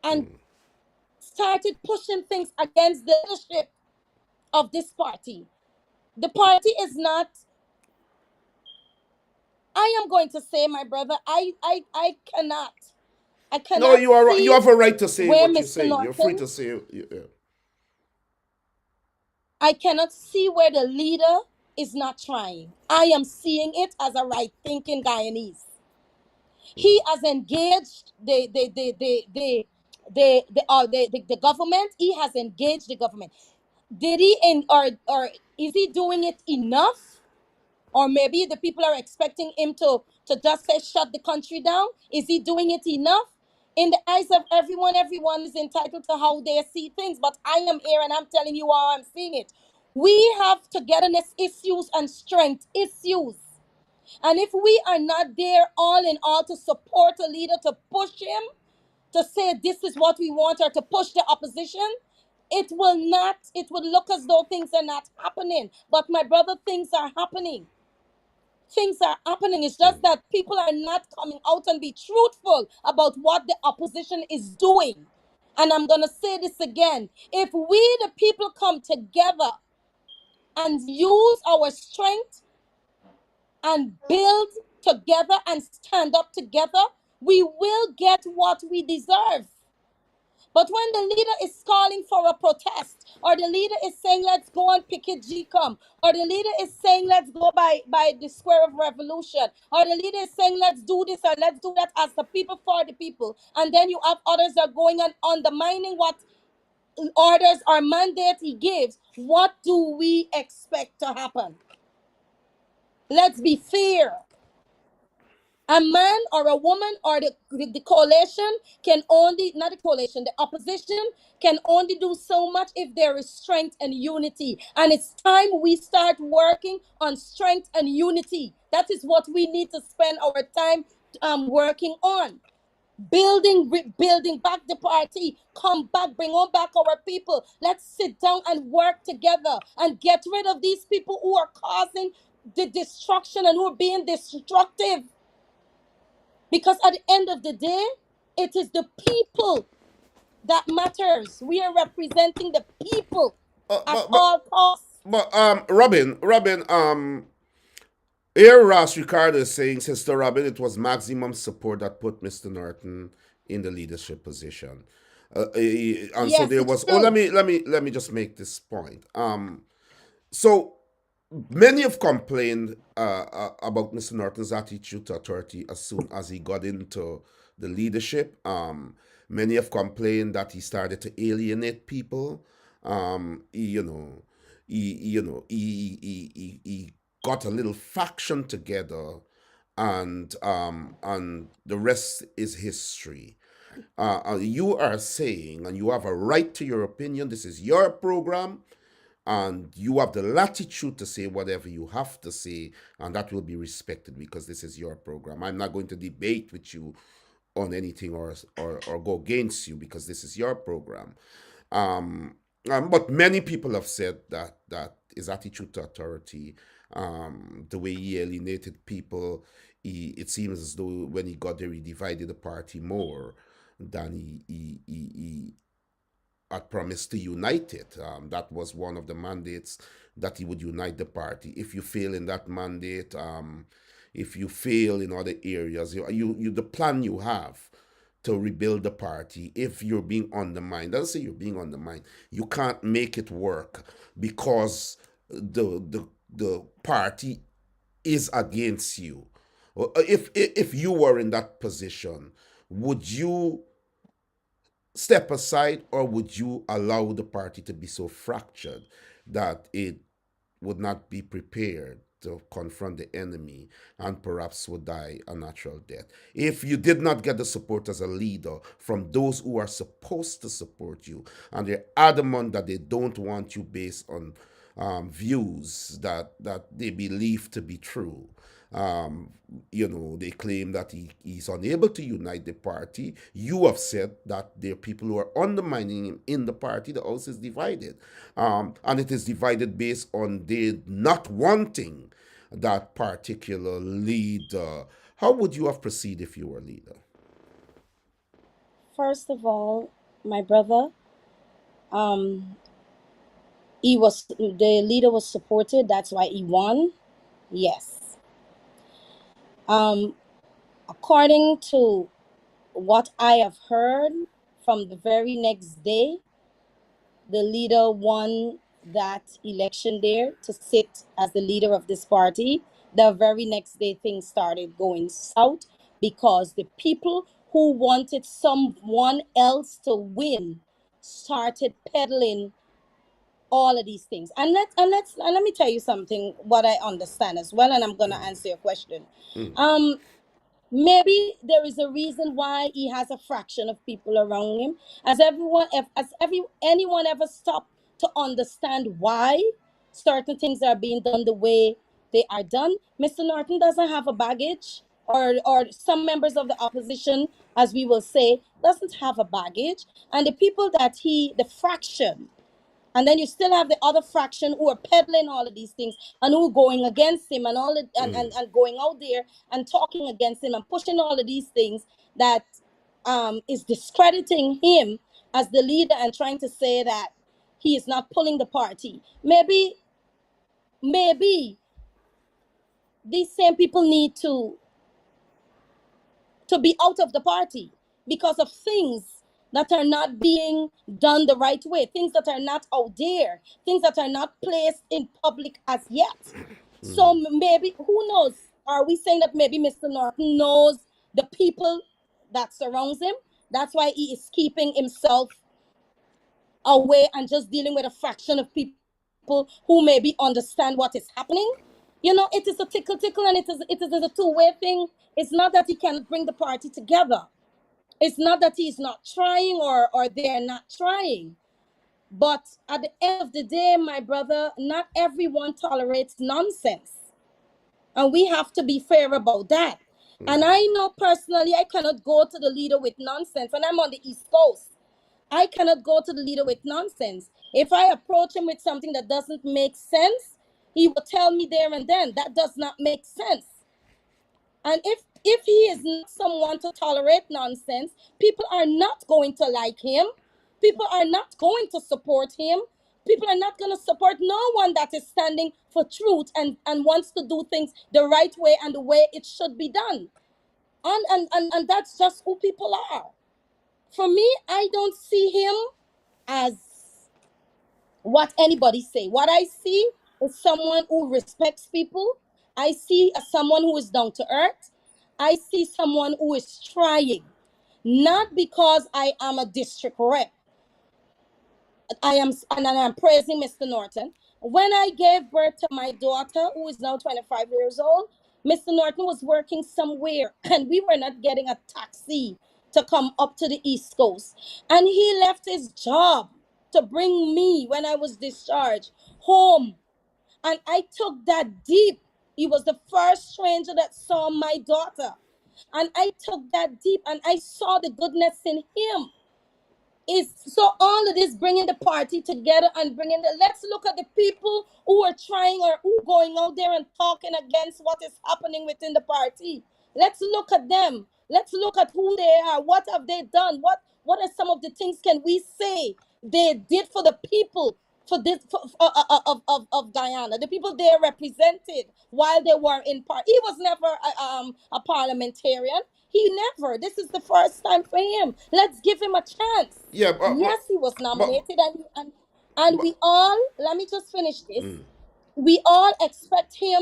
and started pushing things against the leadership of this party. The party is not, I am going to say, my brother, I No, cannot you are. You see have a right to say where what you're Mr. saying. You're free Norton, to say. I cannot see where the leader is not trying. I am seeing it as a right thinking Guyanese. He has engaged the government. He has engaged the government. Did he or is he doing it enough? Or maybe the people are expecting him to just say shut the country down. Is he doing it enough? In the eyes of everyone is entitled to how they see things. But I am here and I'm telling you how I'm seeing it. We have togetherness issues and strength issues. And if we are not there all in all to support a leader, to push him, to say this is what we want, or to push the opposition, it will look as though things are not happening. But my brother, things are happening. Things are happening. It's just that people are not coming out and be truthful about what the opposition is doing. And I'm going to say this again. If we, the people, come together and use our strength and build together and stand up together, we will get what we deserve. But when the leader is calling for a protest, or the leader is saying let's go and picket GCOM, or the leader is saying let's go by the Square of Revolution, or the leader is saying let's do this or let's do that as the people for the people, and then you have others that are going and undermining what orders or mandate he gives, what do we expect to happen? Let's be fair. A man or a woman or the coalition can only, not the coalition, the opposition can only do so much if there is strength and unity. And it's time we start working on strength and unity. That is what we need to spend our time working on. Building back the party. Come back, bring on back our people. Let's sit down and work together and get rid of these people who are causing the destruction and who are being destructive. Because at the end of the day, it is the people that matters. We are representing the people at But all costs. Robin, here Ross Ricardo is saying, Sister Robin, it was maximum support that put Mr. Norton in the leadership position. And so Yes, there it's was. Oh, true. let me just make this point. So many have complained about Mr. Norton's attitude to authority as soon as he got into the leadership. Many have complained that he started to alienate people. You know, he got a little faction together, and the rest is history. You are saying, and you have a right to your opinion. This is your program, and you have the latitude to say whatever you have to say, and that will be respected because this is your program. I'm not going to debate with you on anything or go against you because this is your program. But many people have said that his attitude to authority, the way he alienated people, it seems as though when he got there, he divided the party more than he had promised to unite it. That was one of the mandates, that he would unite the party. If you fail in that mandate, if you fail in other areas, the plan you have to rebuild the party, if you're being undermined, doesn't say you're being undermined, you can't make it work because the party is against you. If you were in that position, would you step aside, or would you allow the party to be so fractured that it would not be prepared to confront the enemy and perhaps would die a natural death? If you did not get the support as a leader from those who are supposed to support you, and they're adamant that they don't want you based on views that they believe to be true. They claim that he's unable to unite the party. You have said that there are people who are undermining him in the party. The house is divided. And it is divided based on they not wanting that particular leader. How would you have proceeded if you were a leader? First of all, my brother, the leader was supported. That's why he won. Yes. According to what I have heard, from the very next day, the leader won that election there to sit as the leader of this party. The very next day, things started going south because the people who wanted someone else to win started peddling all of these things. And let me tell you something, what I understand as well, and I'm gonna answer your question. Um, Maybe there is a reason why he has a fraction of people around him. Anyone ever stopped to understand why certain things are being done the way they are done? Mr. Norton doesn't have a baggage, or some members of the opposition, as we will say, doesn't have a baggage. And the people that the fraction, and then you still have the other fraction who are peddling all of these things and who are going against him, and all and going out there and talking against him and pushing all of these things that is discrediting him as the leader and trying to say that he is not pulling the party. Maybe these same people need to be out of the party because of things that are not being done the right way, things that are not out there, things that are not placed in public as yet. So maybe, who knows? Are we saying that maybe Mr. Norton knows the people that surrounds him? That's why he is keeping himself away and just dealing with a fraction of people who maybe understand what is happening. It is a tickle, and it is a two-way thing. It's not that he cannot bring the party together. It's not that he's not trying, or they're not trying. But at the end of the day, my brother, not everyone tolerates nonsense. And we have to be fair about that. And I know personally, I cannot go to the leader with nonsense. And I'm on the East Coast. I cannot go to the leader with nonsense. If I approach him with something that doesn't make sense, he will tell me there and then, that does not make sense. And if he is not someone to tolerate nonsense, people are not going to like him. People are not going to support him. People are not going to support no one that is standing for truth and wants to do things the right way and the way it should be done. And that's just who people are. For me, I don't see him as what anybody say. What I see is someone who respects people. I see someone who is down to earth. I see someone who is trying. not because I am a district rep. I am praising Mr. Norton. When I gave birth to my daughter, who is now 25 years old, Mr. Norton was working somewhere, and we were not getting a taxi to come up to the East Coast. And he left his job to bring me, when I was discharged, home. And I took that deep. He was the first stranger that saw my daughter. And I took that deep, and I saw the goodness in him. Is so all of this bringing the party together and bringing the, let's look at the people who are trying or who going out there and talking against what is happening within the party. Let's look at them. Let's look at who they are. What have they done? What are some of the things can we say they did for the people, for this of Guyana, the people they represented while they were in part. He was never a parliamentarian. He never. This is the first time for him. Let's give him a chance. Yeah, Yes, he was but, nominated, and but we all, let me just finish this. We all expect him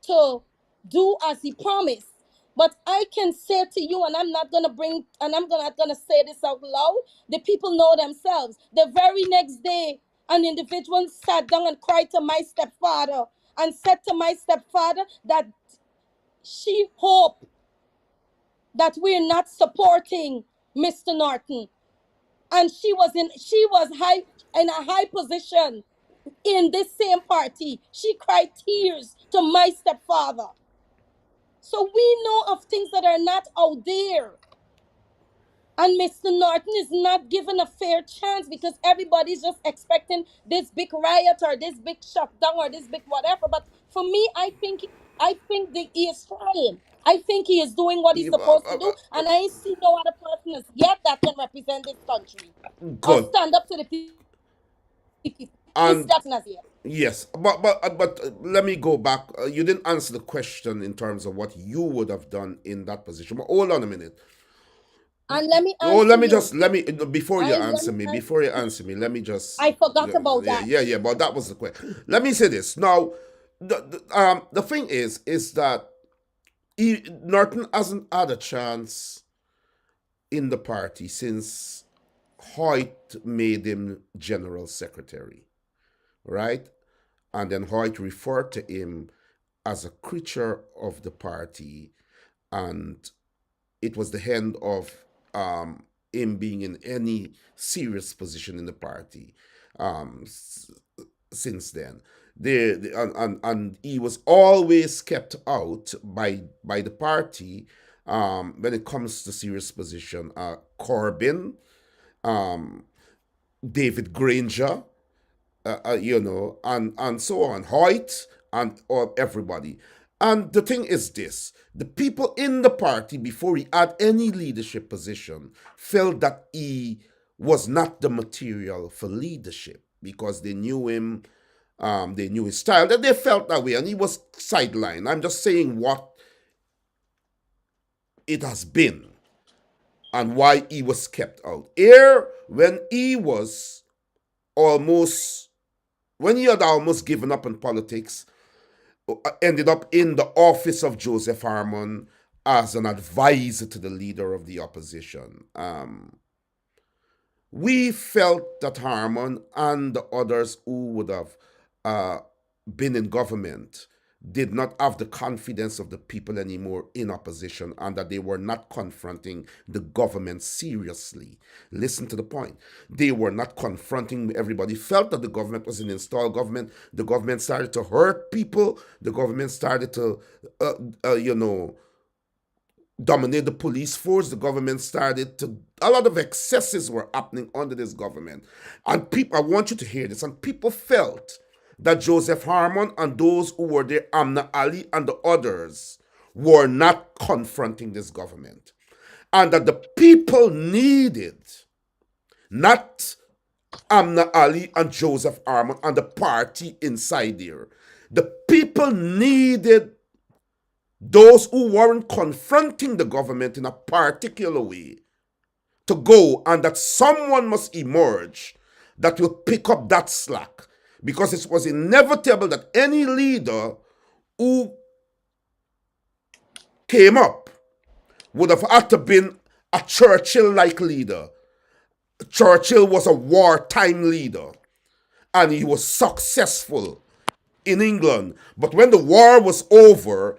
to do as he promised. But I can say to you, and I'm not gonna bring, and I'm not gonna say this out loud. The people know themselves. The very next day, an individual sat down and cried to my stepfather and said to my stepfather that she hoped that we're not supporting Mr. Norton. And she was high in a high position in this same party. She cried tears to my stepfather. So we know of things that are not out there. And Mr. Norton is not given a fair chance because everybody's just expecting this big riot or this big shutdown or this big whatever. But for me, I think that he is trying. I think he is doing what he's yeah, supposed to do, and I see no other person as yet that can represent this country or good. stand up to the people. It's And just as yet. yes, but let me go back. You didn't answer the question in terms of what you would have done in that position. But hold on a minute. And let me Oh, answer you. let me before you I let answer me me. answer. Before you answer me, let me just I forgot yeah, about yeah, that. yeah, yeah. But that was the question. Let me say this now. The thing is that Norton hasn't had a chance in the party since Hoyt made him general secretary, right? And then Hoyt referred to him as a creature of the party, and it was the end of him being in any serious position in the party since then. And he was always kept out by the party when it comes to serious position. Corbyn, David Granger, and so on, Hoyt, and or everybody. And the thing is this: the people in the party, before he had any leadership position, felt that he was not the material for leadership because they knew him, they knew his style, that they felt that way, and he was sidelined. I'm just saying what it has been and why he was kept out. Here, when he had almost given up on politics, ended up in the office of Joseph Harmon as an advisor to the leader of the opposition. We felt that Harmon and the others who would have been in government did not have the confidence of the people anymore in opposition, and that they were not confronting the government seriously. Listen to the point. They were not confronting. Everybody felt that the government was an installed government. The government started to hurt people. The government started to, dominate the police force. The government started to, a lot of excesses were happening under this government. And people, I want you to hear this, and people felt that Joseph Harmon and those who were there, Amna Ali and the others, were not confronting this government. And that the people needed not Amna Ali and Joseph Harmon and the party inside there. The people needed those who weren't confronting the government in a particular way to go, and that someone must emerge that will pick up that slack. Because it was inevitable that any leader who came up would have had to been a Churchill-like leader. Churchill was a wartime leader, and he was successful in England. But when the war was over,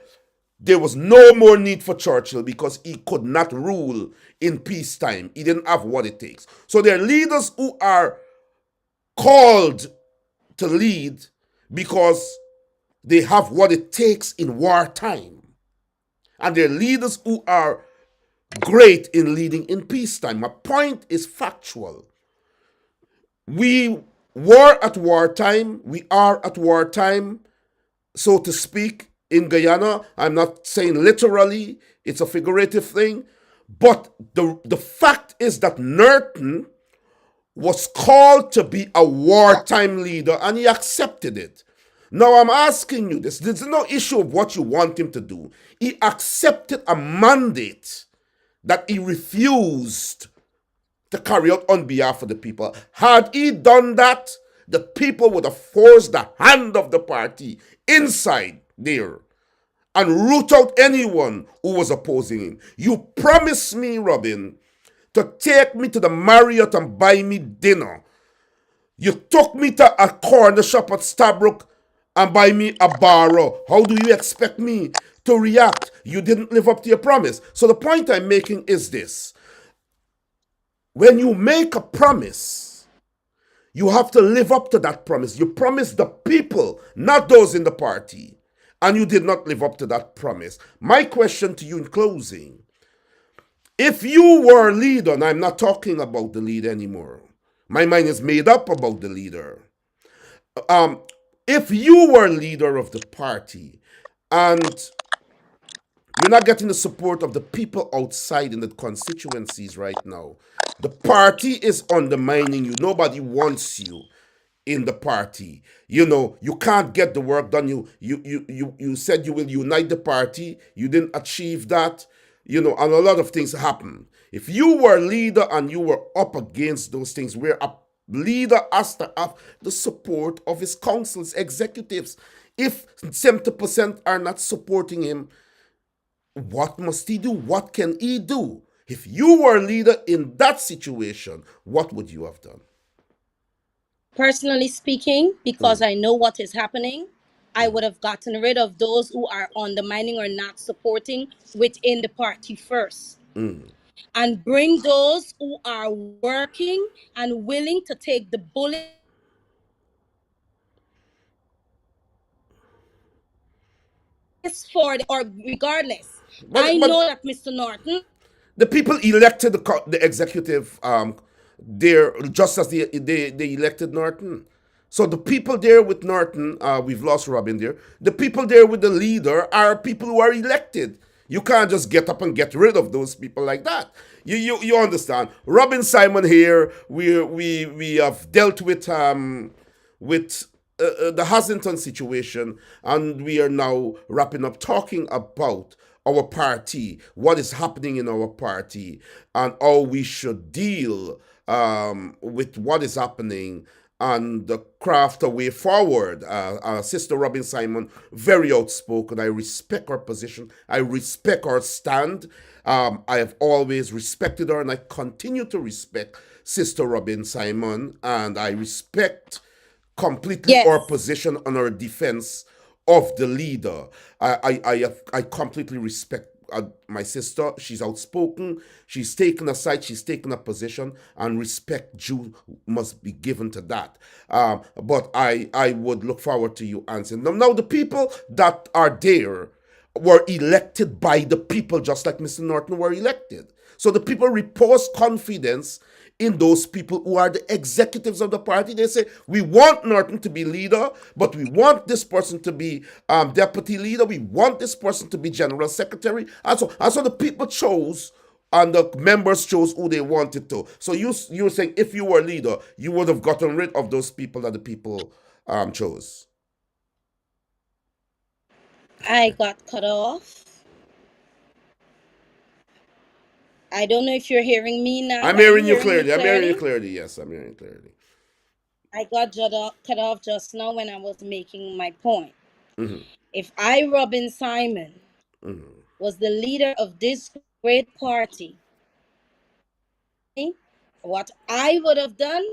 there was no more need for Churchill because he could not rule in peacetime. He didn't have what it takes. So there are leaders who are called to lead because they have what it takes in wartime. And there are leaders who are great in leading in peacetime. My point is factual. We were at wartime, we are at wartime, so to speak, in Guyana. I'm not saying literally, it's a figurative thing. But the fact is that Norton was called to be a wartime leader and he accepted it. Now I'm asking you this. There's no issue of what you want him to do. He accepted a mandate that he refused to carry out on behalf of the people. Had he done that, the people would have forced the hand of the party inside there and root out anyone who was opposing him. You promised me, Robin, to take me to the Marriott and buy me dinner. You took me to a corner shop at Stabrook and buy me a barrow. How do you expect me to react? You didn't live up to your promise. So the point I'm making is this. When you make a promise, you have to live up to that promise. You promised the people, not those in the party. And you did not live up to that promise. My question to you in closing, if you were a leader, and I'm not talking about the leader anymore, my mind is made up about the leader. If you were a leader of the party and you're not getting the support of the people outside in the constituencies right now, the party is undermining you. Nobody wants you in the party. You can't get the work done. You said you will unite the party. You didn't achieve that. And a lot of things happen. If you were a leader and you were up against those things, where a leader has to have the support of his councils, executives. If 70% are not supporting him, what must he do? What can he do? If you were a leader in that situation, what would you have done? Personally speaking, because I know what is happening, I would have gotten rid of those who are undermining or not supporting within the party first. And bring those who are working and willing to take the bullet for or regardless. I know that Mr. Norton, the people elected the executive there just as they elected Norton. So the people there with Norton, we've lost Robin there. The people there with the leader are people who are elected. You can't just get up and get rid of those people like that. You understand? Robin Simon here. We have dealt with the Haslington situation, and we are now wrapping up talking about our party, what is happening in our party, and how we should deal with what is happening and the craft a way forward. Sister Robin Simon, very outspoken. I respect her position. I respect her stand. I have always respected her, and I continue to respect Sister Robin Simon, and I respect completely our position on our defense of the leader. I completely respect my sister. She's outspoken. She's taken a side. She's taken a position, and respect due must be given to that. But I would look forward to you answering them. Now, the people that are there were elected by the people, just like Mr. Norton were elected. So the people repose confidence in those people who are the executives of the party. They say, we want Norton to be leader, but we want this person to be deputy leader. We want this person to be general secretary. And so the people chose, and the members chose who they wanted to. So you're saying if you were leader, you would have gotten rid of those people that the people chose. I got cut off. I don't know if you're hearing me now. I'm hearing you clearly. I'm hearing you clearly. Yes, I'm hearing you clearly. I got cut off just now when I was making my point. If I, Robin Simon, was the leader of this great party, what I would have done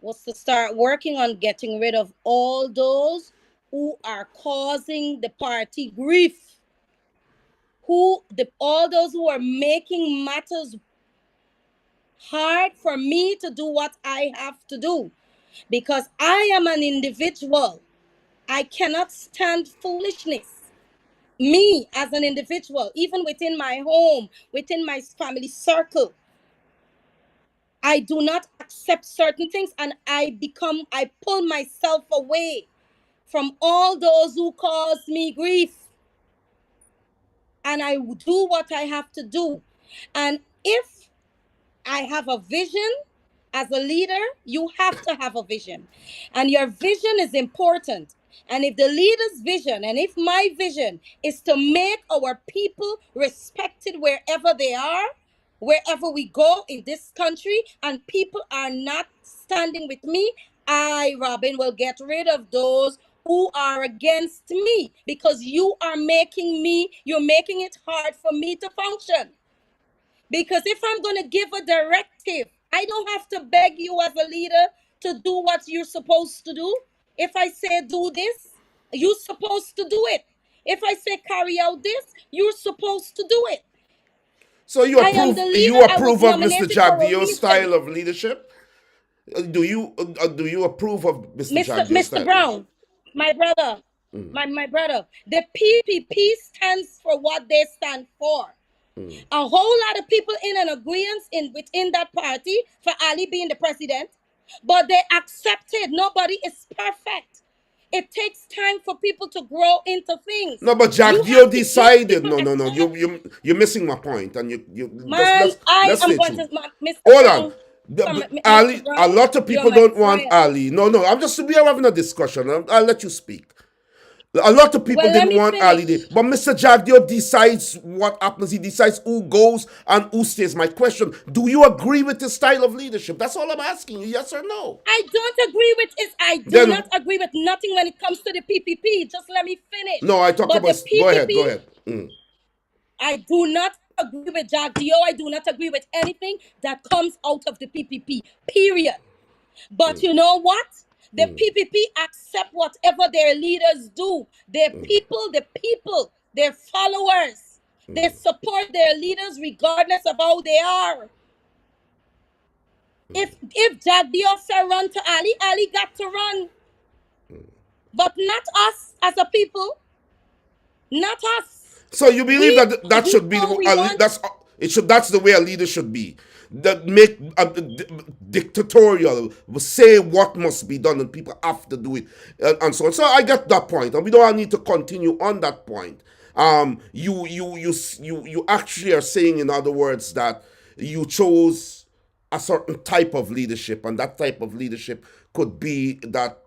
was to start working on getting rid of all those who are causing the party grief, all those who are making matters hard for me to do what I have to do, because I am an individual. I cannot stand foolishness. Me as an individual, even within my home, within my family circle, I do not accept certain things, and I pull myself away from all those who cause me grief. And I do what I have to do. And if I have a vision, as a leader, you have to have a vision. And your vision is important. And if the leader's vision, and if my vision is to make our people respected wherever they are, wherever we go in this country, and people are not standing with me, I, Robin, will get rid of those who are against me, because you're making it hard for me to function. Because if I'm going to give a directive, I don't have to beg you as a leader to do what you're supposed to do. If I say do this, you're supposed to do it. If I say carry out this, you're supposed to do it. So I am the leader. you I was approve of Mr. nominated for a Jagdio's reason. style of leadership? Do you approve of Mr. Jagdio's Mr. style? Brown, my brother, my brother, the PPP stands for what they stand for. A whole lot of people in an agreement within that party for Ali being the president, but they accepted. Nobody is perfect. It takes time for people to grow into things. No, but You Jagdio have to give decided. people No, a no, no. chance. You're missing my point, and you Man, I let's am stay going true. to Mr. Hold on. Brown. Mr. Ali, a Brown, lot of you're people my don't want friend. Ali. No, no. We are having a discussion. I'll let you speak. A lot of people Well, let didn't me want Ali there. finish. But Mr. Jagdio decides what happens. He decides who goes and who stays. My question, do you agree with his style of leadership? That's all I'm asking you, yes or no? I don't agree with it. I do not Then, agree with nothing when it comes to the PPP. Just let me finish. no, I talk But the about, go ahead, go PPP, ahead. I do not agree with Jagdio. I do not agree with anything that comes out of the PPP, period. But you know what? The PPP accept whatever their leaders do. Their people, their followers, they support their leaders regardless of how they are. If Jagdio said run to Ali, Ali got to run. But not us as a people. Not us. So you believe We that that do should be what we want. that's the way a leader should be. That make dictatorial, say what must be done, and people have to do it, and so on. So I get that point, and we don't need to continue on that point. You actually are saying, in other words, that you chose a certain type of leadership, and that type of leadership could be that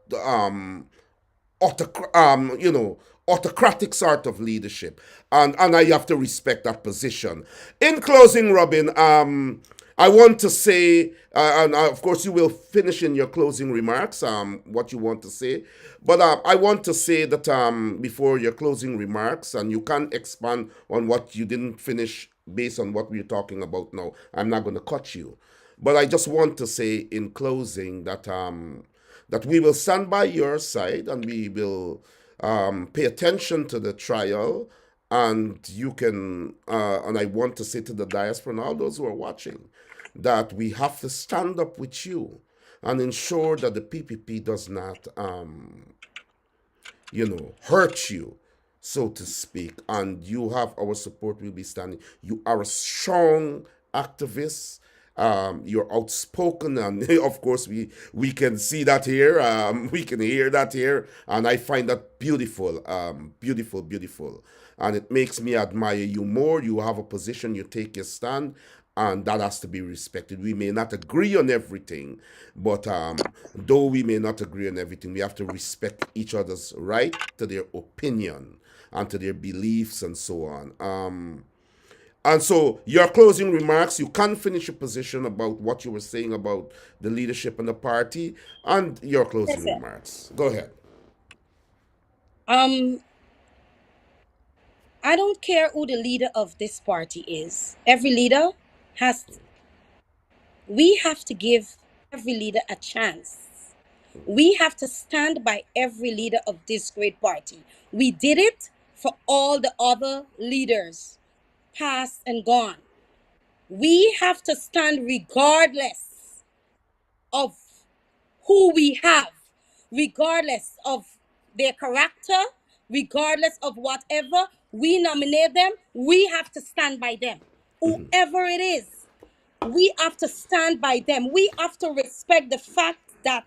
autocratic sort of leadership, and I have to respect that position. In closing, Robin, I want to say, and of course you will finish in your closing remarks, what you want to say, but I want to say that before your closing remarks, and you can expand on what you didn't finish based on what we're talking about now. I'm not going to cut you, but I just want to say in closing that we will stand by your side, and we will pay attention to the trial. And you can, and I want to say to the diaspora and all those who are watching, that we have to stand up with you and ensure that the PPP does not, hurt you, so to speak. And you have our support. We'll be standing. You are a strong activist. You're outspoken, and of course we can see that here. We can hear that here, and I find that beautiful, beautiful, beautiful, and it makes me admire you more. You have a position, you take your stand, and that has to be respected. We may not agree on everything, but though we may not agree on everything, we have to respect each other's right to their opinion and to their beliefs and so on. And so, your closing remarks, you can finish your position about what you were saying about the leadership and the party, and your closing Listen, remarks. Go ahead. I don't care who the leader of this party is. Every leader has We have to give every leader a chance. We have to stand by every leader of this great party. We did it for all the other leaders, past and gone. We have to stand regardless of who we have, regardless of their character, regardless of whatever. We nominate them, we have to stand by them. Whoever it is, we have to stand by them. We have to respect the fact that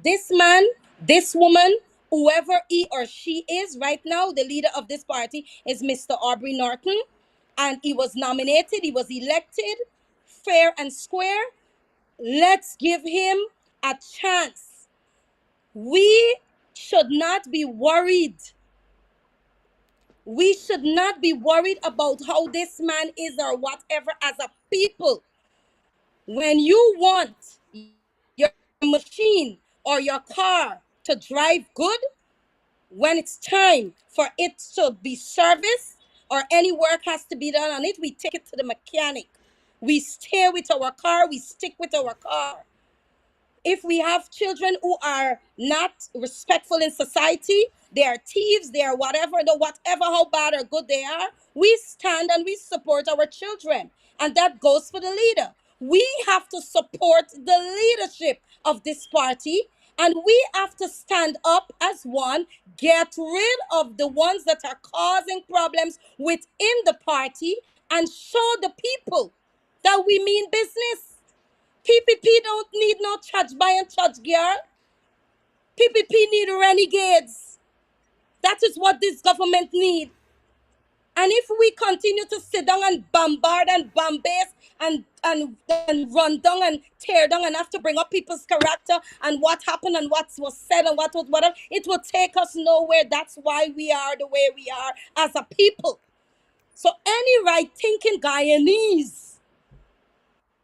this man, this woman, whoever he or she is right now, the leader of this party is Mr. Aubrey Norton. And he was nominated, he was elected fair and square. Let's give him a chance. We should not be worried. We should not be worried about how this man is or whatever as a people. When you want your machine or your car to drive good, when it's time for it to be serviced or any work has to be done on it, we take it to the mechanic. We stay with our car, we stick with our car. If we have children who are not respectful in society, they are thieves, they are whatever, how bad or good they are, we stand and we support our children. And that goes for the leader. We have to support the leadership of this party, and we have to stand up as one, get rid of the ones that are causing problems within the party, and show the people that we mean business. PPP don't need no church by and church girl. PPP need renegades. That is what this government need. And if we continue to sit down and bombard and bombast and run down and tear down and have to bring up people's character and what happened and what was said and what was whatever, it will take us nowhere. That's why we are the way we are as a people. So any right-thinking Guyanese,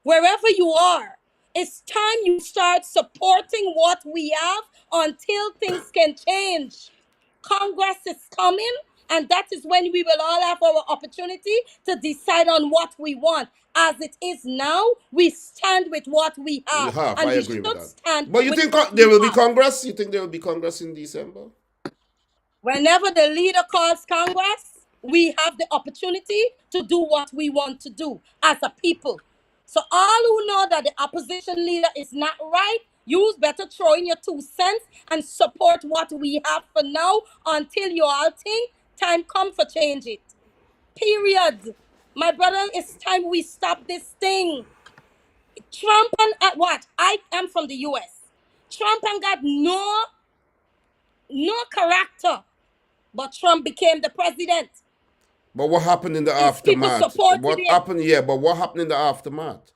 wherever you are, it's time you start supporting what we have until things can change. Congress is coming, and that is when we will all have our opportunity to decide on what we want. As it is now, we stand with what we have, and I we agree with should that. stand But you with think what there we will be have. Congress? You think there will be Congress in December? Whenever the leader calls Congress, we have the opportunity to do what we want to do as a people. So all who know that the opposition leader is not right, you better throw in your 2 cents and support what we have for now until you all think time come for change it. Period. My brother, it's time we stop this thing. Trump and what? I am from the US. Trump and got no character, but Trump became the president. But what happened in the His people aftermath? supported What him. happened? Yeah, but what happened in the aftermath?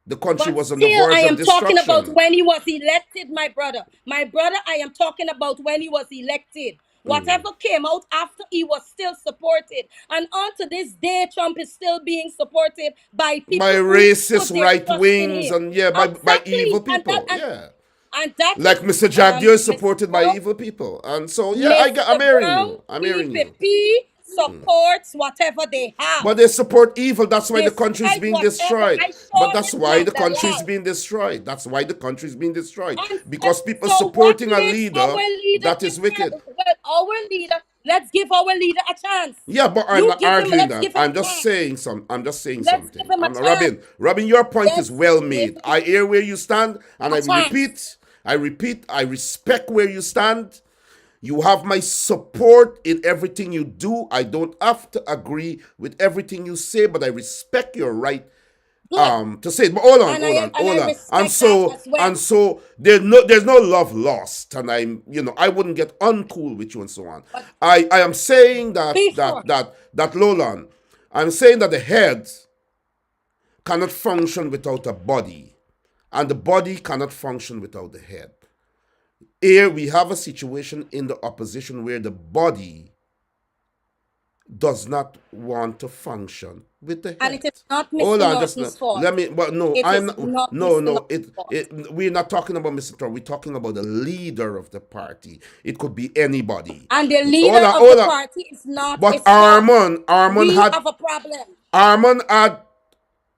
The country But was on the still, I verge of am talking about destruction. when he was elected, my brother. My brother, I am talking about when he was elected. Whatever came out after, he was still supported. And on to this day, Trump is still being supported by By people who put racist their right trust in wings him. and by evil Exactly. people. Yeah. And that Like is Mr. Jagdio is Mr. supported by Brown. evil people. And so yeah, I'm Mr. hearing Brown, you. I'm hearing you. PPP supports whatever they have. But they support evil. That's why the country is Despite being whatever, destroyed. I But showed that's this why man the the country is light. being destroyed. That's why the country is being destroyed. And Because people so what supporting a makes our leader leader that is different? wicked. Well, our leader, let's give our leader a chance. Yeah, but I'm You not give him, arguing let's that. give him I'm a just chance. saying I'm just saying Let's give something. him a chance. Robin, your point is Let's well give made. him I hear where you stand, and a chance. I respect where you stand. You have my support in everything you do. I don't have to agree with everything you say, but I respect your right Good. to say it. But hold on, And hold on, I hold on. respect that as well. And so there's no love lost, and I wouldn't get uncool with you and so on. But I am saying that before, Lolan, I'm saying that the head cannot function without a body, and the body cannot function without the head. Here we have a situation in the opposition where the body does not want to function with the head. and it is not Hold Mr. on, Norton's fault. let me. But no, It I'm is not. not No, Mr. no. Norton's fault. We're not talking about Mr. Trump. We're talking about the leader of the party. It could be anybody. And the leader Hold of the on. party is not But his fault. Armand We had have a problem. Armand had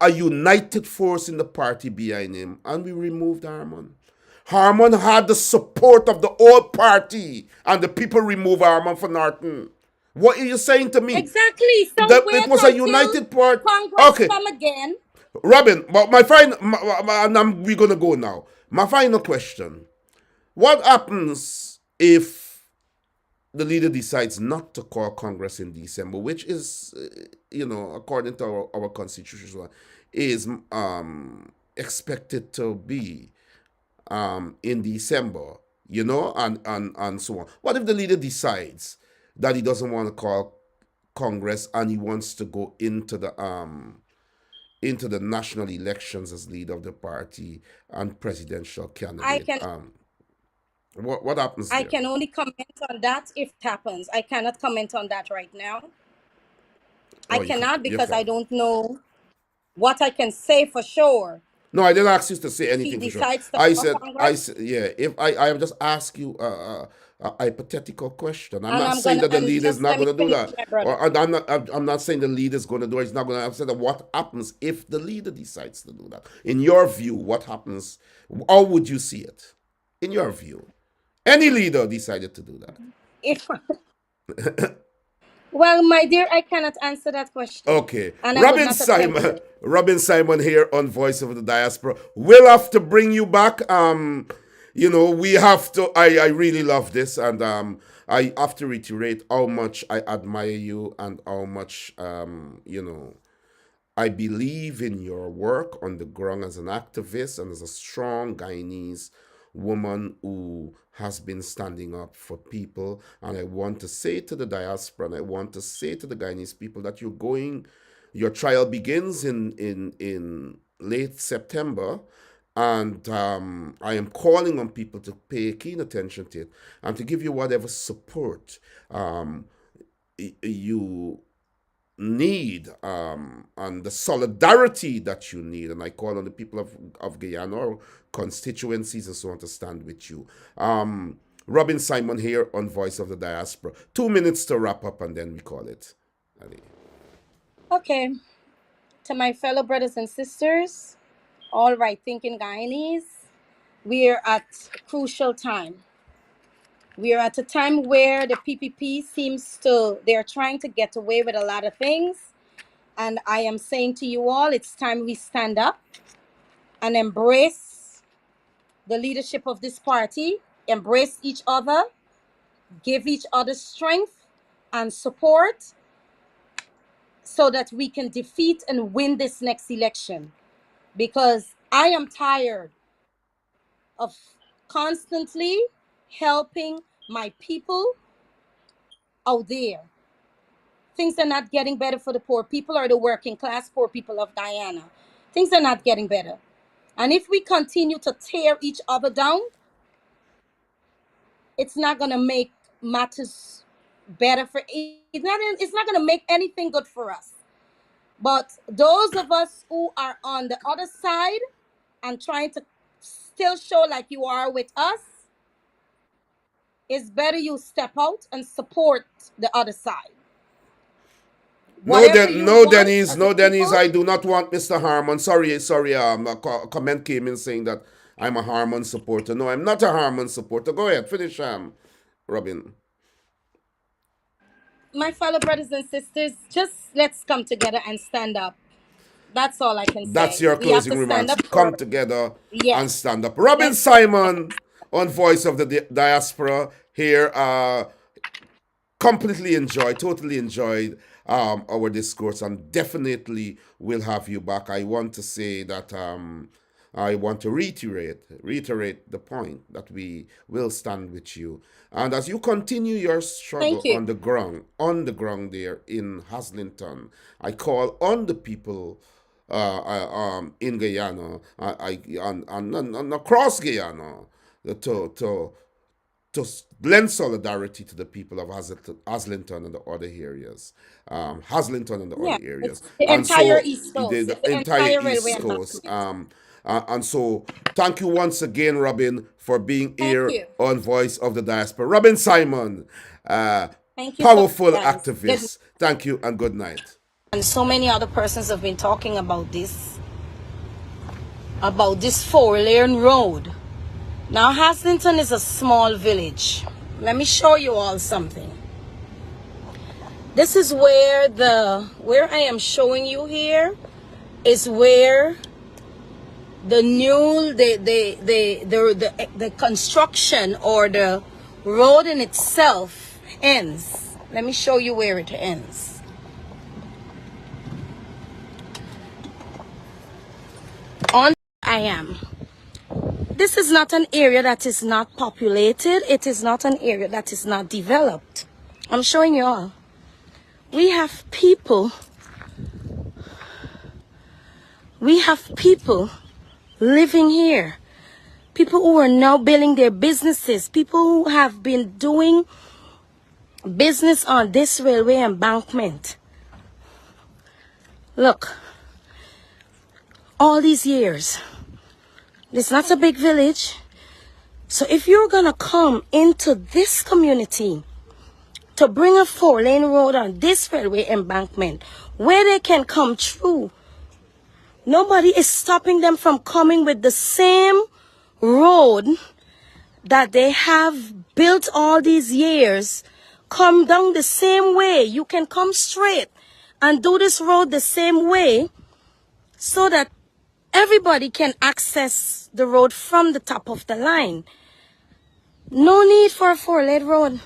a united force in the party behind him, and we removed Harmon. Harmon had the support of the whole party, and the people removed Harmon for Norton. What are you saying to me? Exactly. So That it wait was a until united party. Congress Okay, come again. Robin, but my final, and we're gonna go now. My final question: what happens if the leader decides not to call Congress in December, which is, according to our constitution, is expected to be in December, and so on. What if the leader decides that he doesn't want to call Congress and he wants to go into the national elections as leader of the party and presidential I candidate? can What happens I there? can only comment on that if it happens. I cannot comment on that right now. I Oh, cannot you because I can. don't know what I can say for sure. No, I didn't ask you to say If he anything for sure. decides to I call said, Congress, yeah. If I have just asked you a hypothetical question. I'm and not I'm saying gonna that the and leader is just not let me going to do finish, that, my brother. or I'm not saying the leader is going to do it. He's not going to. I'm saying that what happens if the leader decides to do that? In your view, what happens? How would you see it? In your view, any leader decided to do that. If well, my dear, I cannot answer that question, Okay, and I would not attempt to. Robin Simon here on Voice of the Diaspora. We'll have to bring you back. We have to. I really love this, and I have to reiterate how much I admire you and how much I believe in your work on the ground as an activist and as a strong Guyanese woman who has been standing up for people. And I want to say to the diaspora, and I want to say to the Guyanese people that your trial begins in late September. And I am calling on people to pay keen attention to it and to give you whatever support you need, and the solidarity that you need. And I call on the people of Guyana or constituencies and so on to stand with you. Robin Simon here on Voice of the Diaspora. 2 minutes to wrap up and then we call it. Okay, to my fellow brothers and sisters, all right thinking Guyanese, we are at a crucial time. We are at a time where the PPP they're trying to get away with a lot of things. And I am saying to you all, it's time we stand up and embrace the leadership of this party, embrace each other, give each other strength and support so that we can defeat and win this next election. Because I am tired of constantly helping my people out there. Things are not getting better for the poor people or the working class poor people of Guyana. Things are not getting better. And if we continue to tear each other down, it's not going to make matters better it's not going to make anything good for us. But those of us who are on the other side and trying to still show like you are with us, it's better you step out and support the other side. Whatever you No, want Denise, as a no, Denise. people, I do not want Mr. Harmon. Sorry. A comment came in saying that I'm a Harmon supporter. No, I'm not a Harmon supporter. Go ahead, finish, Robin. my fellow brothers and sisters, just let's come together and stand up. That's all I can That's say. your We have closing to stand remarks. up Come for, together and yes. stand up. Robin Let's come Simon on Voice of the Diaspora here. Totally enjoyed our discourse, and definitely will have you back. I want to say that I want to reiterate the point that we will stand with you. And as you continue your struggle Thank you. on the ground there in Haslington, I call on the people in Guyana, and across Guyana, to lend solidarity to the people of Haslington and the other areas, Haslington and the Yeah, other areas, it's the and entire so East Coast. the It's the entire entire railway East Coast. embankment. And so, thank you once again, Robin, for being Thank here you. on Voice of the Diaspora. Robin Simon, Thank you so much, powerful guys. Good activist. Thank you and good night. And so many other persons have been talking about this 4-lane road. Now, Haslington is a small village. Let me show you all something. This is where I am showing you here is where the construction or the road in itself ends. Let me show you where it ends. On I am. This is not an area that is not populated. It is not an area that is not developed. I'm showing you all. We have people living here. People who are now building their businesses. People who have been doing business on this railway embankment. Look, all these years. It's not a big village. So if you're gonna come into this community to bring a 4-lane road on this railway embankment where they can come through, nobody is stopping them from coming with the same road that they have built all these years. Come down the same way. You can come straight and do this road the same way so that everybody can access the road from the top of the line. No need for a 4-lane road.